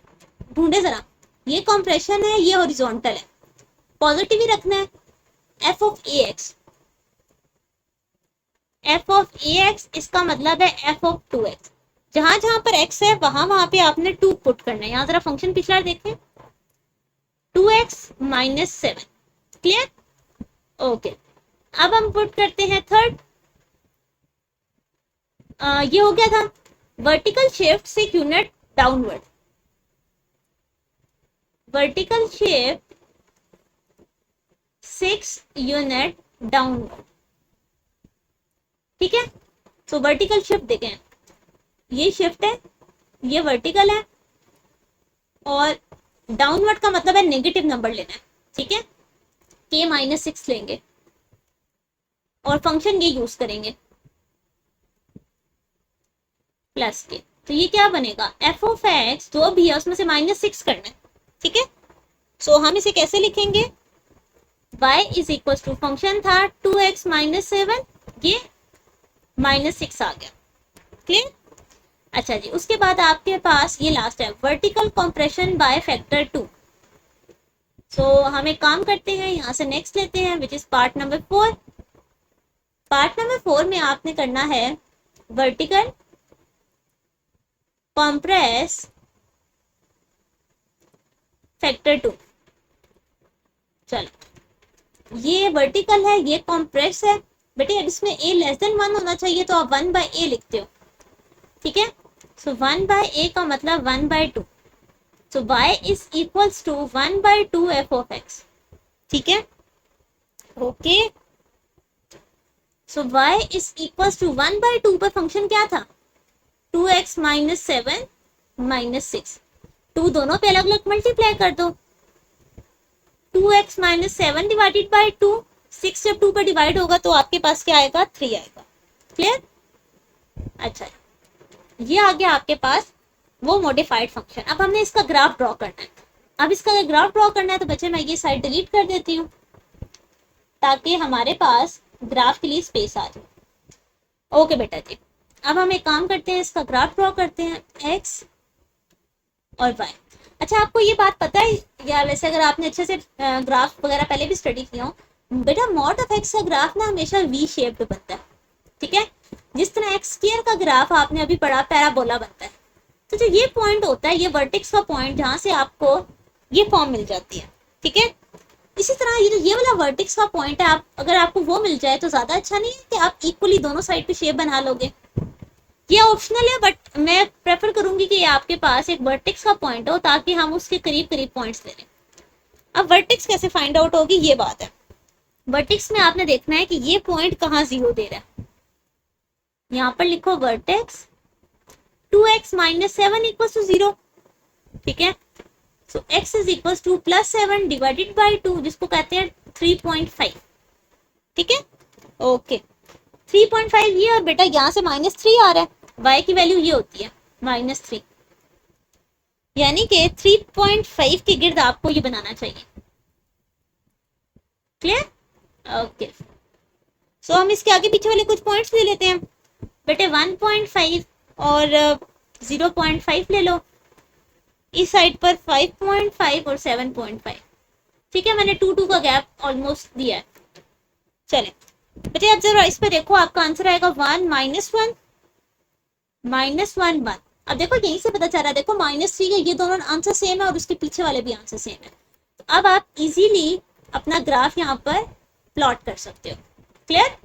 ढूंढे जरा, ये कंप्रेशन है, ये हॉरिजॉन्टल है, पॉजिटिव ही रखना है। F of A x, F of A x इसका मतलब है एफ ऑफ 2x। जहां जहां पर x है वहां वहां पे आपने 2 पुट करना है। यहां जरा फंक्शन पिछला देखें, 2x माइनस 7। क्लियर? ओके, अब हम पुट करते हैं थर्ड। ये हो गया था vertical shift 6 unit downward, vertical shift 6 unit downward, ठीक है। सो वर्टिकल शिफ्ट देखें, ये शिफ्ट है, ये वर्टिकल है, और डाउनवर्ड का मतलब है नेगेटिव नंबर लेना है, ठीक है। k माइनस 6 लेंगे और फंक्शन ये यूज करेंगे प्लस के, तो ये क्या बनेगा? एफ ऑफ एक्स जो भी है उसमें से माइनस 6 करना है, ठीक है। सो हम इसे कैसे लिखेंगे? y is equal to function था 2x माइनस 7, ये माइनस 6 आ गया। क्लियर? अच्छा जी, उसके बाद आपके पास ये लास्ट है वर्टिकल कंप्रेशन बाय फैक्टर 2। सो हम एक काम करते हैं, यहाँ से नेक्स्ट लेते हैं which is part number 4। Part number 4 में आपने करना है वर्टिकल कंप्रेस फैक्टर 2। चलो, ये वर्टिकल है, ये कंप्रेस है। बेटे अब इसमें a लेस देन 1 होना चाहिए, तो आप 1 बाय a लिखते हो, ठीक है। सो 1 बाय a का मतलब 1 by 2, so y is equals to 1 by 2 F of X, ठीक है। Okay, so y is equals to 1 by 2 पर फंक्शन क्या था? 2x माइनस 7 माइनस 6, 2 दोनों पे अलग अलग मल्टीप्लाई कर दो। 2x माइनस 7 डिवाइडेड बाय 2, 6 जब 2 पर डिवाइड होगा तो आपके पास क्या आएगा? 3 आएगा। क्लियर? अच्छा, ये आ गया आपके पास वो मॉडिफाइड फंक्शन। अब हमने इसका ग्राफ ड्रॉ करना है। अब इसका ग्राफ ड्रॉ करना है तो बच्चे मैं ये साइड डिलीट कर देती हूँ ताकि हमारे पास ग्राफ के लिए स्पेस आ जाए। ओके बेटा जी, अब हम एक काम करते हैं, इसका ग्राफ ड्रॉ करते हैं x और y। अच्छा, आपको ये बात पता है या वैसे अगर आपने अच्छे से ग्राफ वगैरह पहले भी स्टडी किया हो, बेटा मॉड ऑफ x का ग्राफ ना हमेशा वी शेप्ड बनता है, ठीक है। जिस तरह एक्स स्क्वायर का ग्राफ आपने अभी पढ़ा पैराबोला बनता है, तो जो ये पॉइंट होता है, ये वर्टेक्स का पॉइंट जहां से आपको ये फॉर्म मिल जाती है, ठीक है। इसी तरह ये जो ये वाला वर्टेक्स का पॉइंट है, आप अगर आपको वो मिल जाए तो ज्यादा अच्छा नहीं है कि आप इक्वली दोनों साइड पे शेप बना लोगे। ये ऑप्शनल है, बट मैं प्रेफर करूंगी कि आपके पास एक वर्टेक्स का पॉइंट हो ताकि हम उसके करीब करीब पॉइंट्स ले लें। अब वर्टेक्स कैसे फाइंड आउट होगी, ये बात है। वर्टेक्स में आपने देखना है कि ये पॉइंट कहाँ जीरो दे रहा है। यहाँ पर लिखो वर्टेक्स 2x - 7 = 0, ठीक है। सो x = +7 डिवाइडेड बाई 2, जिसको कहते हैं 3.5, ठीक है। ओके, 3.5 ये, और बेटा यहाँ से -3 आ रहा है, y की वैल्यू ये होती है -3, यानी कि 3.5 के गिर्द आपको ये बनाना चाहिए। क्लियर? ओके, सो हम इसके आगे पीछे वाले कुछ पॉइंट्स ले लेते हैं। बेटे 1.5 और 0.5 ले लो, इस साइड पर 5.5 और 7.5, ठीक है। मैंने 2 का गैप ऑलमोस्ट दिया है। चले बेटे, अब जरा इस पे देखो, आपका आंसर आएगा 1 - 1 -1 1। अब देखो यहीं से पता चल रहा है, देखो -3 के ये दोनों आंसर सेम है और उसके पीछे वाले भी आंसर सेम है। तो अब आप इजीली अपना ग्राफ यहाँ पर प्लॉट कर सकते हो। क्लियर?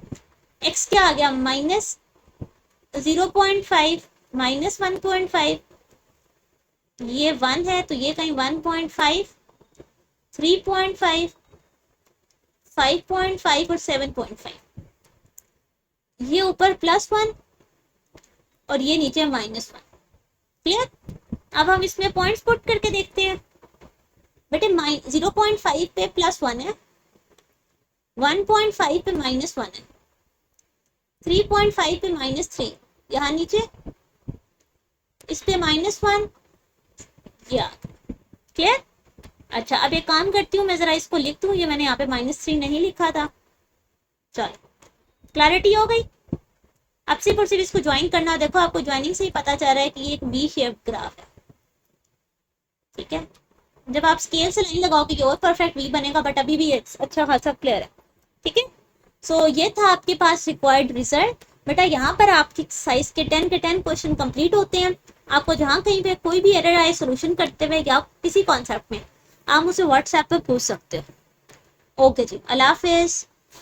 x क्या आ गया, -0.5 -1.5, ये 1 है तो ये कहीं 1.5, 3.5, 5.5 और 7.5, ये ऊपर +1 और ये नीचे -1। क्लियर? अब हम इसमें पॉइंट्स पुट करके देखते हैं। बेटे 0.5 पे +1 है, 1.5 पे -1 है, 3.5 पे -3, यहाँ नीचे इस पे -1, या क्लियर? अच्छा, अब एक काम करती हूँ, मैं जरा इसको लिख दूँ, ये मैंने यहाँ पे -3 नहीं लिखा था। चलो, क्लैरिटी हो गई। अब सिर्फ और सिर्फ इसको ज्वाइन करना, देखो आपको ज्वाइनिंग से ही पता चल रहा है कि ये एक वी शेप ग्राफ है, ठीक है। जब आप स्केल से लाइन लगाओगे ये और परफेक्ट वी बनेगा, बट अभी भी अच्छा खासा क्लियर है, ठीक है। सो ये था आपके पास रिक्वायर्ड रिजल्ट। बेटा यहाँ पर आपकी एक्सरसाइज के 10 के 10 क्वेश्चन कंप्लीट होते हैं। आपको जहाँ कहीं पे कोई भी एरर आए सोल्यूशन करते हुए या किसी कॉन्सेप्ट में, आप मुझसे व्हाट्सएप पे पूछ सकते हो। ओके जी, अल्लाह हाफिज।